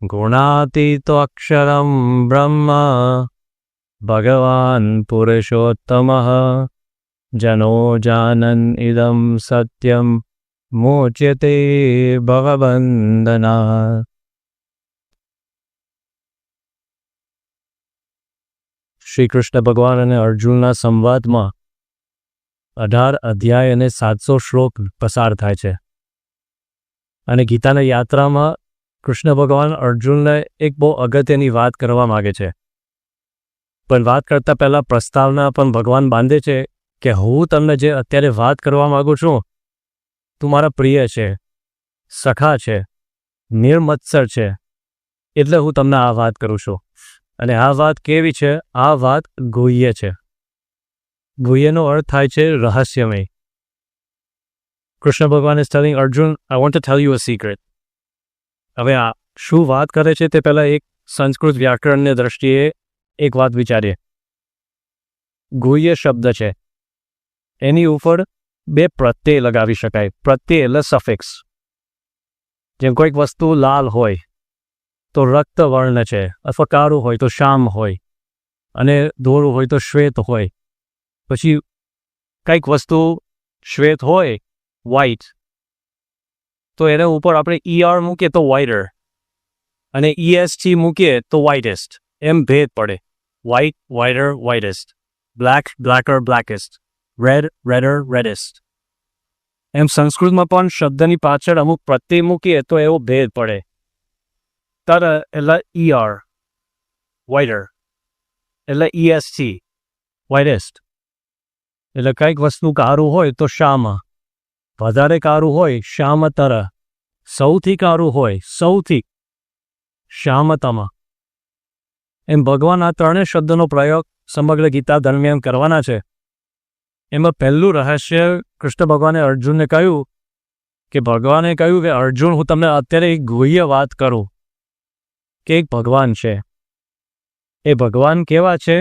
ગુણાતીતો અક્ષરમ બ્રહ્મ ભગવાન પુરુષોત્તમ જનો જાનન ઇદમ સત્યમ મોચ્યતે ભવબંધના. શ્રી કૃષ્ણ ભગવાન અને અર્જુનના સંવાદમાં 18 અધ્યાય અને 700 શ્લોક પસાર થાય છે. અને ગીતાના યાત્રામાં કૃષ્ણ ભગવાન અર્જુનને એક બહુ અગત્યની વાત કરવા માગે છે. પણ વાત કરતા પહેલાં પ્રસ્તાવના પણ ભગવાન બાંધે છે કે હું તમને જે અત્યારે વાત કરવા માગું છું, તું મારા પ્રિય છે, સખા છે, નિર્મત્સર છે, એટલે હું તમને આ વાત કરું છું. અને આ વાત કેવી છે? આ વાત ગુહ્ય છે. ગુહ્યનો અર્થ થાય છે રહસ્યમય. કૃષ્ણ ભગવાન is telling Arjun, I want to tell you a secret. હવે આ શું વાત કરે છે તે પહેલાં એક સંસ્કૃત વ્યાકરણની દ્રષ્ટિએ એક વાત વિચારીએ. ગુહ્ય શબ્દ છે, એની ઉપર 2 પ્રત્યય લગાવી શકાય. પ્રત્યય એટલે સફિક્સ. જેમ કોઈક વસ્તુ લાલ હોય તો રક્તવર્ણ છે, અથવા કાળું હોય તો શ્યામ હોય, અને ધોળું હોય તો શ્વેત હોય. પછી કંઈક વસ્તુ શ્વેત હોય, વ્હાઇટ, તો એના ઉપર આપણે ER મૂકીએ તો વ્હાઇટર, અને EST મૂકીએ તો વ્હાઇટેસ્ટ. એમ ભેદ પડે. White, whiter, whitest. Black, blacker, blackest. Red, redder, reddest. એમ સંસ્કૃતમાં પણ શબ્દની પાછળ અમુક પ્રત્યય મૂકીએ તો એવો ભેદ પડે. તર એટલે ER, વ્હાઇટર, એટલે EST, વ્હાઇટેસ્ટ. એટલે કંઈક વસ્તુ કાળું હોય તો શ્યામ, વધારે કાળું હોય શ્યામતર, સૌથી કાળું હોય સૌથી શ્યામતમ. એમ ભગવાન આ 3 શબ્દનો પ્રયોગ સમગ્ર ગીતા દરમિયાન કરવાના છે. એમાં પહેલું રહસ્ય કૃષ્ણ ભગવાને અર્જુનને કહ્યું કે ભગવાને કહ્યું કે અર્જુન, હું તમને અત્યારે એક ગુહ્ય વાત કરું કે એક ભગવાન છે. એ ભગવાન કેવા છે?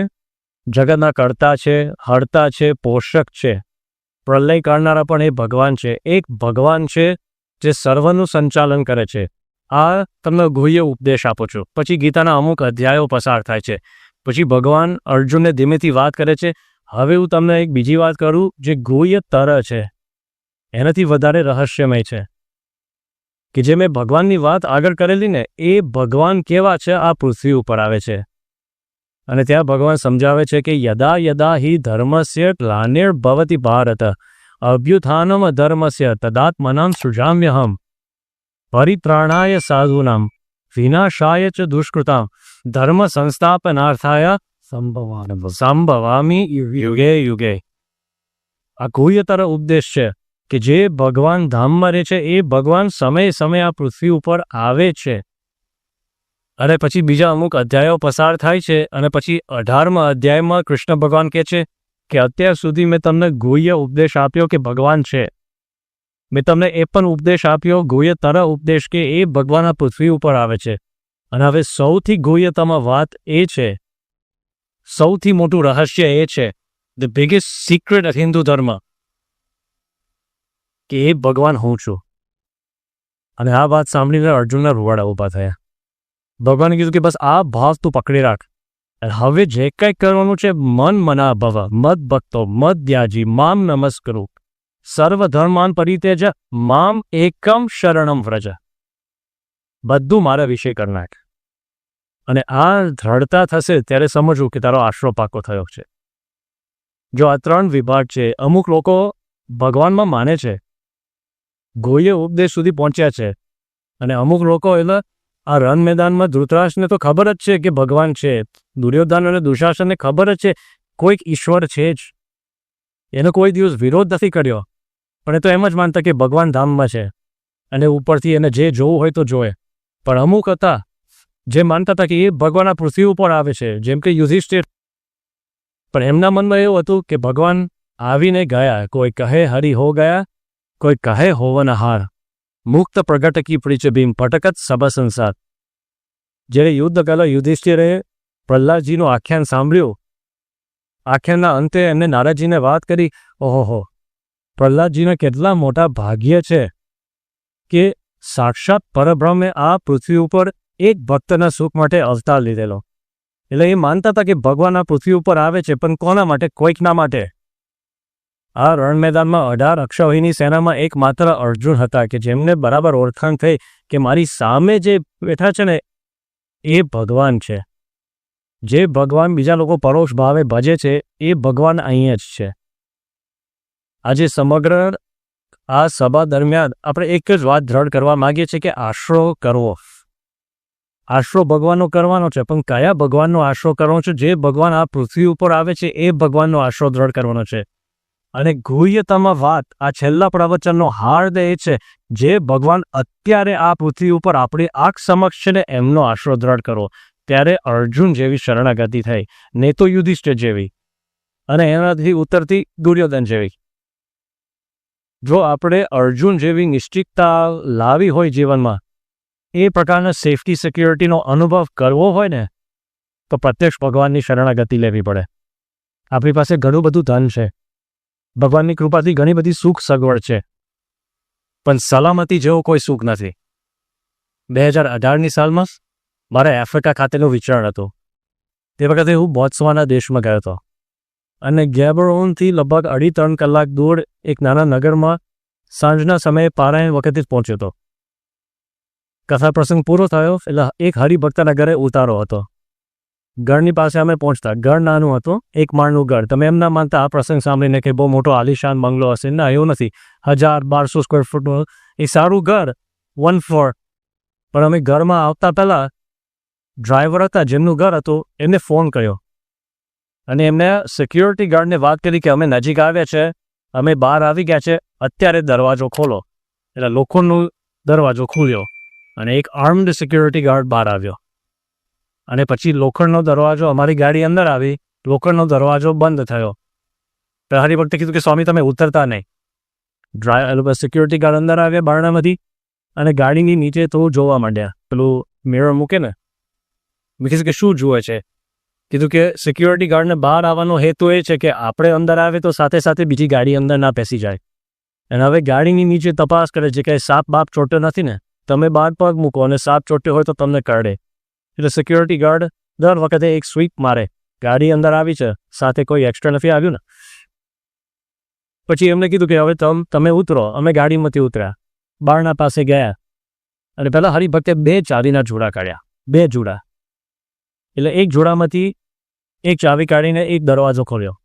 જગતના કર્તા છે, હર્તા છે, પોષક છે, પ્રલય કરનારા પણ એ ભગવાન છે. એક ભગવાન છે જે સર્વનું સંચાલન કરે છે. આ તમને ગુહ્ય ઉપદેશ આપું છું. પછી ગીતાના અમુક અધ્યાયો પસાર થાય છે. પછી ભગવાન અર્જુનને ધીમેથી વાત કરે છે. હવે હું તમને એક બીજી વાત કરું જે ગુહ્ય તર છે, એનાથી વધારે રહસ્યમય છે. કે જે મેં ભગવાનની વાત આગળ કરેલી ને, એ ભગવાન કેવા છે આ પૃથ્વી ઉપર આવે છે. અને ત્યાં ભગવાન સમજાવે છે કે યદા યદા હિ ધર્મસ્ય ગ્લાનિર્ભવતિ ભારત અભ્યુત્થાનમ અધર્મસ્ય તદાત્મનાં સૃજામ્યહમ પરિત્રાણાય સાધૂનાં વિનાશાય ચ દુષ્કૃતાં ધર્મ સંસ્થાપનાર્થાય સંભવામિ યુગે યુગે. આ ગુહ્યતર ઉપદેશ છે કે જે ભગવાન ધામમાં રહે છે, એ ભગવાન સમય સમય આ પૃથ્વી ઉપર આવે છે. અને પછી બીજા અમુક અધ્યાયો પસાર થાય છે. અને પછી 18મા અધ્યાયમાં કૃષ્ણ ભગવાન કહે છે કે અત્યાર સુધી મેં તમને ગુહ્ય ઉપદેશ આપ્યો કે ભગવાન છે. મેં તમને એ પણ ઉપદેશ આપ્યો, ગુહ્યતર ઉપદેશ, કે એ ભગવાન આ પૃથ્વી ઉપર આવે છે. અને હવે સૌથી ગુહ્યતમ વાત એ છે, સૌથી મોટું રહસ્ય એ છે, the biggest secret of Hindu ધર્મ, કે એ ભગવાન હું છું. અને આ વાત સાંભળીને અર્જુનના રૂવાડા ઊભા થયા. ભગવાને કીધું કે બસ આ ભાવ તું પકડી રાખ. હવે જે કંઈ કરવાનું છે, મન મના ભવ મદ ભક્તો મદ ત્યાજી મામ નમસ્કરુ સર્વધર્માન પરિત્યજ મામ એકમ શરણમ વ્રજ. બધું મારા વિશે કરી નાખ. અને આ દ્રઢતા થશે ત્યારે સમજવું કે તારો આશરો પાકો થયો છે. જો આ 3 વિભાગ છે, અમુક લોકો ભગવાનમાં માને છે, ગુહ્ય ઉપદેશ સુધી પહોંચ્યા છે, અને અમુક લોકો એટલે આ રણ મેદાનમાં ધૃતરાષ્ટ્રને તો ખબર જ છે કે ભગવાન છે, દુર્યોધન અને દુશાસનને ખબર જ છે કોઈક ઈશ્વર છે જ, એનો કોઈ દિવસ વિરોધ નથી કર્યો, પણ એ તો એમ જ માનતા કે ભગવાન ધામમાં છે અને ઉપરથી એને જે જોવું હોય તો જોવે. પણ અમુક હતા જે માનતા હતા કે એ ભગવાન આ પૃથ્વી ઉપર આવે છે, જેમ કે યુધિષ્ઠિર. પણ એમના મનમાં એવું હતું કે ભગવાન આવીને ગયા, કોઈ કહે હરિ હો ગયા, કોઈ કહે હોવન હાર, મુક્ત પ્રગટ કી પ્રિચબીમ પટકત સબ સંસાર. જ્યારે યુદ્ધ પહેલાં યુધિષ્ઠિરે પ્રહલાદજીનું આખ્યાન સાંભળ્યું, આખ્યાનના અંતે એમને નારદજીને વાત કરી, ઓહો, પ્રહલાદજીને કેટલા મોટા ભાગ્ય છે કે સાક્ષાત પરબ્રહ્મે આ પૃથ્વી ઉપર એક ભક્તના સુખ માટે અવતાર લીધેલો. એટલે એ માનતા હતા કે ભગવાન આ પૃથ્વી ઉપર આવે છે, પણ કોના માટે? કોઈકના માટે. આ રણ મેદાનમાં 18 અક્ષૌહિણી સેનામાં એકમાત્ર અર્જુન હતા કે જેમને બરાબર ઓળખાણ થઈ કે મારી સામે જે બેઠા છે ને એ ભગવાન છે. જે ભગવાન બીજા લોકો પરોક્ષ ભાવે ભજે છે એ ભગવાન અહીંયા જ છે. આજે સમગ્ર આ સભા દરમિયાન આપણે એક જ વાત દ્રઢ કરવા માગીએ છીએ કે આશરો કરવો. આશરો ભગવાનનો કરવાનો છે, પણ કયા ભગવાનનો આશરો કરવાનો છે? જે ભગવાન આ પૃથ્વી ઉપર આવે છે એ ભગવાનનો આશરો દ્રઢ કરવાનો છે. અને ગુહ્યતમ વાત, આ છેલ્લા પ્રવચનનો હાર્દ એ છે, જે ભગવાન અત્યારે આ પૃથ્વી ઉપર આપણી આંખ સમક્ષ છે ને એમનો આશરો દ્રઢ કરવો. ત્યારે અર્જુન જેવી શરણાગતિ થઈ, ને તો યુધિષ્ઠિર જેવી, અને એનાથી ઉત્તરથી દુર્યોધન જેવી. જો આપણે અર્જુન જેવી નિશ્ચિતતા લાવી હોય જીવનમાં, એ પ્રકારના સેફટી સિક્યોરિટીનો અનુભવ કરવો હોય ને, તો પ્રત્યક્ષ ભગવાનની શરણાગતિ લેવી પડે. આપણી પાસે ઘણું બધું ધન છે, ભગવાનની કૃપાથી ઘણી બધી સુખ સગવડ છે, પણ સલામતી જેવો કોઈ સુખ નથી. 2018ની સાલમાં મારે આફ્રિકા ખાતેનું વિચરણ હતું. તે વખતે હું બોત્સવાના દેશમાં ગયો હતો અને ગેબરોનથી લગભગ 2.5-3 કલાક દૂર એક નાના નગરમાં સાંજના સમયે પારાયણ વખતે જ પહોંચ્યો હતો. કથા પ્રસંગ પૂરો થયો એટલે એક હરિભક્તના ઘરે ઉતારો હતો. ઘરની પાસે અમે પહોંચતા, ઘર નાનું હતું, એક માળનું ઘર. તમે એમ ના માનતા આ પ્રસંગ સાંભળીને કે બહુ મોટો આલિશાન બંગલો હશે. ના, એવું નથી. 1000-1200 સ્ક્વેર ફૂટનું એ સારું ઘર, 1 ફ્લોર. પણ અમે ઘરમાં આવતા પહેલાં ડ્રાઈવર હતા જેમનું ઘર હતું એમને ફોન કર્યો અને એમને સિક્યોરિટી ગાર્ડને વાત કરી કે અમે નજીક આવ્યા છે, અમે બહાર આવી ગયા છે, અત્યારે દરવાજો ખોલો. એટલે લોખંડનો દરવાજો ખોલ્યો અને એક આર્મ્ડ સિક્યોરિટી ગાર્ડ બહાર આવ્યો. અને પછી લોખંડનો દરવાજો, અમારી ગાડી અંદર આવી, લોખંડનો દરવાજો બંધ થયો. હરિભક્તે કીધું કે સ્વામી તમે ઉતરતા નહીં. સિક્યોરિટી ગાર્ડ અંદર આવ્યા બારણામાંથી અને ગાડીની નીચે તો જોવા માંડ્યા, પેલું મિરર મૂકે ને. મેં કીધું કે શું જુએ છે? કીધું કે સિક્યોરિટી ગાર્ડને બહાર આવવાનો હેતુ એ છે કે આપણે અંદર આવે તો સાથે સાથે બીજી ગાડી અંદર ના પેસી જાય. અને હવે ગાડીની નીચે તપાસ કરે છે કે સાપ બાપ ચોટ્યો નથી ને. તમે બહાર પગ મૂકો અને સાપ ચોટ્યો હોય તો તમને કરડે. એટલે સિક્યોરિટી ગાર્ડ દર વખતે એક સ્વીપ મારે, ગાડી અંદર આવી છે, સાથે કોઈ એક્સ્ટ્રા નથી આવ્યું ને. પછી એમને કીધું કે હવે તમે ઉતરો. અમે ગાડીમાંથી ઉતર્યા, બારણા પાસે ગયા અને પહેલાં હરિભક્તે 2 ચાવીના જોડા કાઢ્યા, 2 જોડા. એટલે એક જોડામાંથી એક ચાવી કાઢીને એક દરવાજો ખોલ્યો,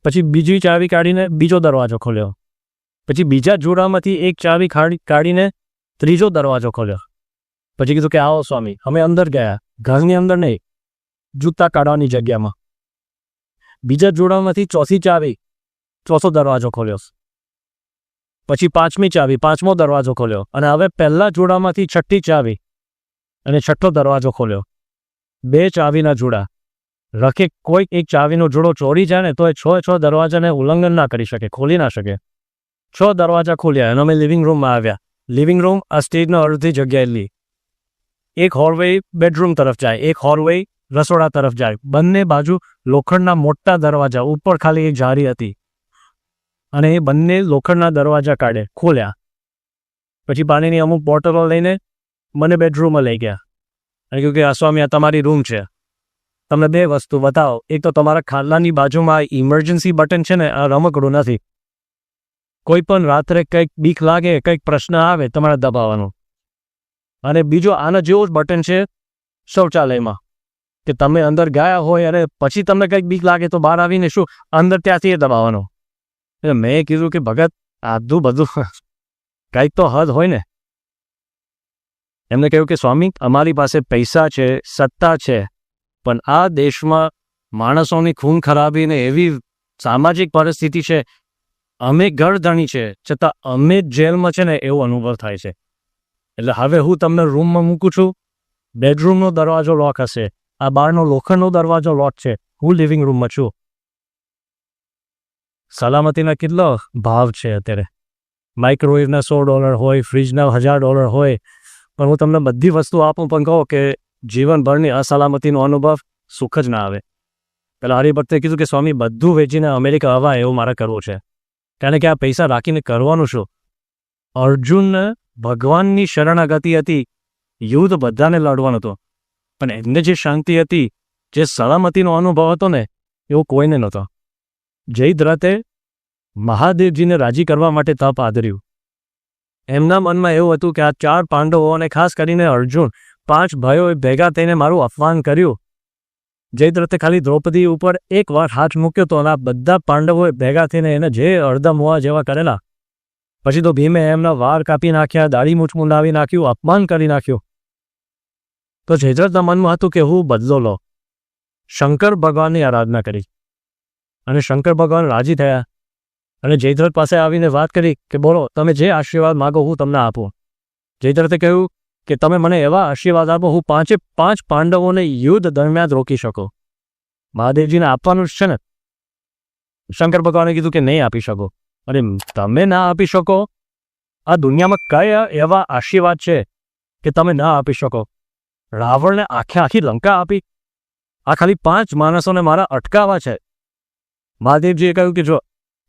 પછી બીજી ચાવી કાઢીને બીજો દરવાજો ખોલ્યો, પછી બીજા જોડામાંથી એક ચાવી કાઢીને ત્રીજો દરવાજો ખોલ્યો. પછી કીધું કે આવો સ્વામી. અમે અંદર ગયા, ઘરની અંદર નહીં, જૂતા કાઢવાની જગ્યામાં. બીજા જોડામાંથી ચોથી ચાવી, ચોથો દરવાજો ખોલ્યો. પછી 5મી ચાવી, 5મો દરવાજો ખોલ્યો. અને હવે પહેલા જોડામાંથી 6ઠ્ઠી ચાવી અને 6ઠ્ઠો દરવાજો ખોલ્યો. 2 ચાવીના જોડા. રખે કોઈક એક ચાવીનો જોડો ચોરી જાય ને તો એ 6 દરવાજાને ઉલ્લંઘન ના કરી શકે, ખોલી ના શકે. 6 દરવાજા ખોલ્યા અને અમે લિવિંગ રૂમમાં આવ્યા. લિવિંગ રૂમ આ સ્ટેજના અડધી જગ્યાએ લી. એક હોલવે બેડરૂમ તરફ જાય, એક હોલવે રસોડા તરફ જાય. બંને બાજુ લોખંડના મોટા દરવાજા, ઉપર ખાલી એક જારી હતી અને એ બંને લોખંડના દરવાજા કાઢે, ખોલ્યા. પછી પાણીની અમુક બોટલો લઈને મને બેડરૂમમાં લઈ ગયા અને કહ્યું કે આ સ્વામી આ તમારી રૂમ છે, તમને 2 વસ્તુ બતાવો. એક તો તમારા ખાટલાની બાજુમાં ઇમરજન્સી બટન છે ને, આ રમકડું નથી. કોઈ પણ રાત્રે કંઈક બીક લાગે, કંઈક પ્રશ્ન આવે, તમારે દબાવવાનું. અને બીજો આના જેવો જ બટન છે શૌચાલયમાં, કે તમે અંદર ગયા હોય અને પછી તમને કંઈક બીક લાગે તો બહાર આવીને શું અંદર ત્યાંથી એ દબાવવાનો. એટલે મેં કીધું કે ભગત આધું બધું કંઈક તો હદ હોય ને. એમને કહ્યું કે સ્વામી અમારી પાસે પૈસા છે, સત્તા છે, પણ આ દેશમાં માણસોની ખૂન ખરાબી ને એવી સામાજિક પરિસ્થિતિ છે, અમે ઘરધણી છે છતાં અમે જેલમાં છે ને એવો અનુભવ થાય છે. એટલે હવે હું તમને રૂમમાં મૂકું છું, બેડરૂમનો દરવાજો લોક હશે, આ બહારનો લોખંડનો દરવાજો લોક છે, હું લિવિંગ રૂમમાં છું. સલામતીના કેટલો ભાવ છે અત્યારે. માઇક્રોવેવના $100 હોય, ફ્રીજના $1000 હોય, પણ હું તમને બધી વસ્તુ આપું પણ કહો કે જીવનભરની અસલામતીનો અનુભવ સુખ જ ના આવે. પેલા હરિભક્તે કીધું કે સ્વામી બધું વેચીને અમેરિકા આવવા એવું મારે કરવું છે, કારણ કે આ પૈસા રાખીને કરવાનું શું? અર્જુનને ભગવાનની શરણાગતિ હતી યુદ્ધ બધાને લડવાનો હતો, પણ એમને જે શાંતિ હતી, જે સલામતીનો અનુભવ હતો ને, એવો કોઈને નહોતો. જયદ્રથે મહાદેવજીને રાજી કરવા માટે તપ આદર્યું. એમના મનમાં એવું હતું કે આ 4 પાંડવો અને ખાસ કરીને અર્જુન, 5 ભાઈઓએ ભેગા થઈને મારું અપમાન કર્યું. જયદ્રથે ખાલી દ્રૌપદી ઉપર એકવાર હાથ મૂક્યો તો આ બધા પાંડવોએ ભેગા થઈને એને જે અડધા મોવા જેવા કરેલા. પછી તો ભીમે એમના વાળ કાપી નાખ્યા, દાઢી મૂછ મુંડાવી નાખ્યું, અપમાન કરી નાખ્યું. તો જયદ્રથના મનમાં હતું કે હું બદલો લો. શંકર ભગવાનની આરાધના કરી અને શંકર ભગવાન રાજી થયા અને જયદ્રથ પાસે આવીને વાત કરી કે બોલો, તમે જે આશીર્વાદ માગો હું તમને આપું. જયદ્રથે કહ્યું કે તમે મને એવા આશીર્વાદ આપો હું 5 પાંડવોને યુદ્ધ દરમિયાન રોકી શકો. મહાદેવજીને આપવાનું જ છે ને. શંકર ભગવાને કીધું કે નહીં આપી શકો. અરે તમે ના આપી શકો? આ દુનિયામાં કયા એવા આશીર્વાદ છે કે તમે ના આપી શકો? રાવણને આખી લંકા આપી. આ ખાલી 5 માણસોને મારા અટકાવવા છે. મહાદેવજીએ કહ્યું કે જો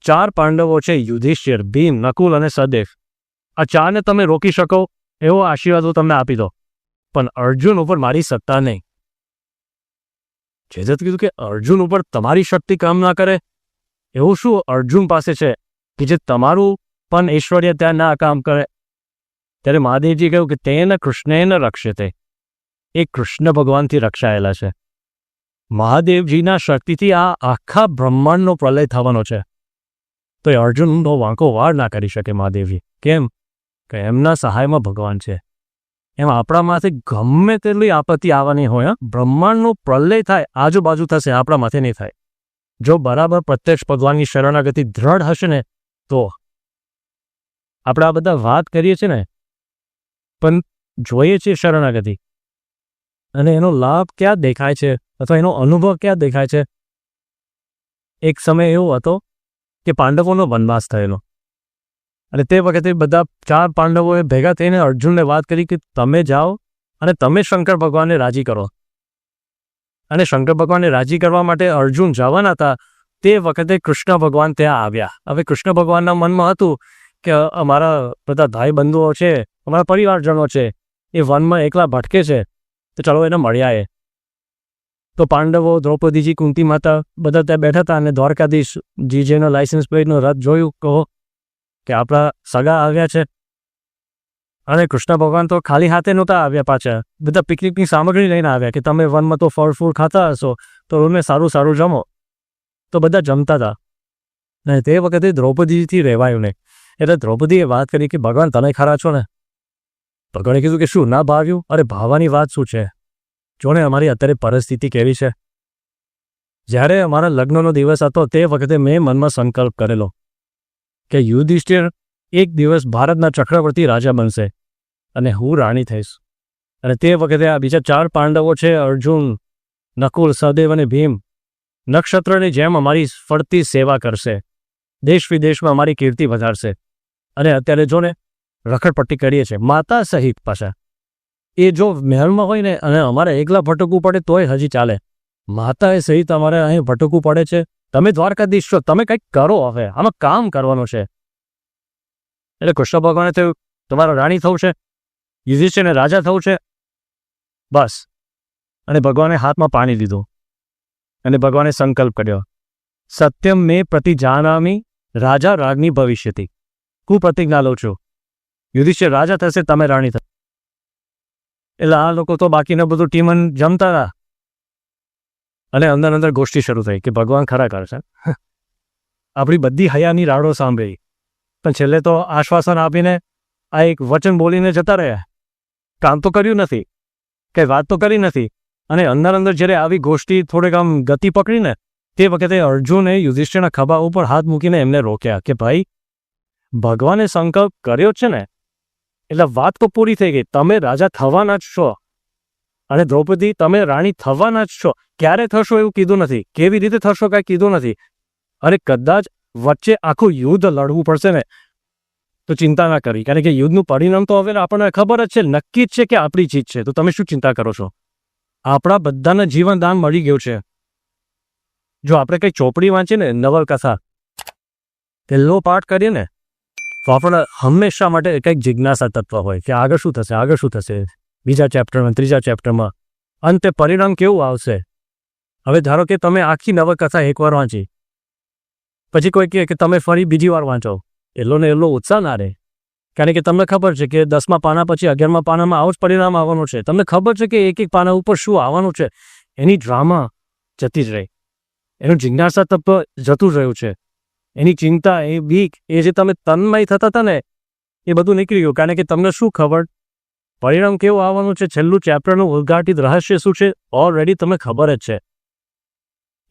4 પાંડવો છે, યુધિષ્ઠિર, ભીમ, નકુલ અને સહદેવ, આ 4ને તમે રોકી શકો એવો આશીર્વાદ હું તમને આપી દો, પણ અર્જુન ઉપર મારી સત્તા નહીં. જયદ્રથે કીધું કે અર્જુન ઉપર તમારી શક્તિ કામ ના કરે? એવું શું અર્જુન પાસે છે કે જે તમારું પણ ઐશ્વર્ય ત્યાં ના કામ કરે? ત્યારે મહાદેવજી કહ્યું કે તેન કૃષ્ણેન રક્ષતે, એ કૃષ્ણ ભગવાનથી રક્ષાયેલા છે. મહાદેવજીના શક્તિથી આ આખા બ્રહ્માંડનો પ્રલય થવાનો છે. તો એ અર્જુનનો વાંકો વાર ના કરી શકે મહાદેવજી. કેમ? કે એમના સહાયમાં ભગવાન છે. એમ આપણામાંથી ગમે તેટલી આપત્તિ આવવાની હોય, બ્રહ્માંડનો પ્રલય થાય, આજુબાજુ થશે, આપણા માથે નહીં થાય. જો બરાબર પ્રત્યક્ષ ભગવાનની શરણાગતિ દ્રઢ હશે ને, તો આપણે આ બધા વાત કરીએ છીએ ને, પણ જોઈએ છીએ શરણાગતિ, અને એનો લાભ ક્યાં દેખાય છે અથવા એનો અનુભવ ક્યાં દેખાય છે? એક સમય એવો હતો કે પાંડવોનો વનવાસ થયેલો, અને તે વખતે બધા 4 પાંડવોએ ભેગા થઈને અર્જુનને વાત કરી કે તમે જાઓ અને તમે શંકર ભગવાનને રાજી કરો. અને શંકર ભગવાનને રાજી કરવા માટે અર્જુન જવાના હતા. તે વખતે કૃષ્ણ ભગવાન ત્યાં આવ્યા. હવે કૃષ્ણ ભગવાનના મનમાં હતું કે અમારા બધા ભાઈ બંધુઓ છે, અમારા પરિવારજનો છે, એ વનમાં એકલા ભટકે છે, તો ચાલો એને મળ્યા. એ તો પાંડવો, દ્રૌપદીજી, કુંતી માતા બધા ત્યાં બેઠા હતા અને દ્વારકાધીશ જીજેનો લાયસન્સ પ્લેટનો રથ જોયું, કહો કે આપણા સગા આવ્યા છે. અને કૃષ્ણ ભગવાન તો ખાલી હાથે નહોતા આવ્યા, પાછા બધા પિકનિકની સામગ્રી લઈને આવ્યા કે તમે વનમાં તો ફળ ફૂલ ખાતા હશો, તો તમે સારું સારું જમો. તો બધા જમતા હતા. અને તે વખતે દ્રૌપદીથી રહેવાયું નહીં. એટલે દ્રૌપદીએ વાત કરી કે ભગવાન તમે ખરા છો ને? ભગવાને કીધું કે શું ના ભાવ્યું? અરે ભાવવાની વાત શું છે? જો ને અમારી અત્યારે પરિસ્થિતિ કેવી છે. જ્યારે અમારા લગ્નનો દિવસ હતો તે વખતે મેં મનમાં સંકલ્પ કરેલો કે યુધિષ્ઠિર એક દિવસ ભારતના ચક્રવર્તી રાજા બનશે અને હું રાણી થઈશ. અને તે વખતે આ બીજા 4 પાંડવો છે, અર્જુન, નકુલ, સહદેવ અને ભીમ, નક્ષત્રની જેમ અમારી ફરતી સેવા કરશે, દેશ વિદેશમાં અમારી કીર્તિ વધારશે. અને અત્યારે જો ને રખડપટ્ટી કરીએ છીએ માતા સહિત. પાછા એ જો મહેલમાં હોય ને અને અમારે એકલા ભટકવું પડે તોય હજી ચાલે, માતાએ સહિત અમારે અહીં ભટકવું પડે છે. તમે દ્વારકાધીશ છો, તમે કંઈક કરો, હવે આમાં કામ કરવાનું છે. એટલે કૃષ્ણ ભગવાને થયું તમારા રાણી થવું છે, યુધિષ્ઠિરને રાજા થવું છે, બસ. અને ભગવાને હાથમાં પાણી લીધું અને ભગવાને સંકલ્પ કર્યો, સત્યમ મેં પ્રતિજાનામી રાજા રાજ્ઞી ભવિષ્યતિ. હું પ્રતિજ્ઞા લઉં છું, યુધિષ્ઠિર રાજા થશે, તમે રાણી થશે. એટલે આ લોકો તો બાકીના બધું ટીમન જમતા હતા અને અંદર ગોષ્ઠી શરૂ થઈ કે ભગવાન ખરા કરશે. આપણી બધી હયાની રાડો સાંભળી, પણ છેલ્લે તો આશ્વાસન આપીને આ એક વચન બોલીને જતા રહ્યા. કામ તો કર્યું નથી, કંઈ વાત તો કરી નથી. અને અંદર જ્યારે આવી ગોષ્ઠી થોડીક આમ ગતિ પકડીને, તે વખતે અર્જુને યુધિષ્ઠિરના ખભા ઉપર હાથ મૂકીને એમને રોક્યા કે ભાઈ, ભગવાને સંકલ્પ કર્યો છે ને, એટલે વાત તો પૂરી થઈ ગઈ. તમે રાજા થવાના જ છો અને દ્રૌપદી તમે રાણી થવાના જ છો. ક્યારે થશો એવું કીધું નથી, કેવી રીતે થશો કાંઈ કીધું નથી. અરે કદાચ વચ્ચે આખું યુદ્ધ લડવું પડશે ને તો ચિંતા ના કરી, કારણ કે યુદ્ધનું પરિણામ તો હવે આપણને ખબર જ છે, નક્કી જ છે કે આપણી જીત છે. તો તમે શું ચિંતા કરો છો? આપણા બધાને જીવનદાન મળી ગયું છે. જો આપણે કંઈ ચોપડી વાંચીએ ને, નવલકથા પહેલો પાઠ કરીએ ને, તો આપણે હંમેશા માટે કંઈક જિજ્ઞાસા તત્વ હોય કે આગળ શું થશે, આગળ શું થશે. બીજા ચેપ્ટરમાં, ત્રીજા ચેપ્ટરમાં. અંતે પરિણામ કેવું આવશે? હવે ધારો કે તમે આખી નવલકથા એકવાર વાંચી, પછી કોઈ કહે કે તમે ફરી બીજી વાર વાંચો, એટલો ઉત્સાહ ના રહે. કારણ કે તમને ખબર છે કે 10મા પાના પછી 11મા પાનામાં આવું જ પરિણામ આવવાનું છે. તમને ખબર છે કે એક એક પાના ઉપર શું આવવાનું છે. એની ડ્રામા જતી જ રહી, એનું જિજ્ઞાસા તત્વ જતું રહ્યું છે, એની ચિંતા, એ બીક, એ જે તમે તન્મય થતા હતા ને, એ બધું નીકળી ગયું. કારણ કે તમને શું ખબર પરિણામ કેવું આવવાનું છે, છેલ્લું ચેપ્ટરનું ઉદ્ઘાટિત રહસ્ય શું છે, ઓલરેડી તમને ખબર જ છે.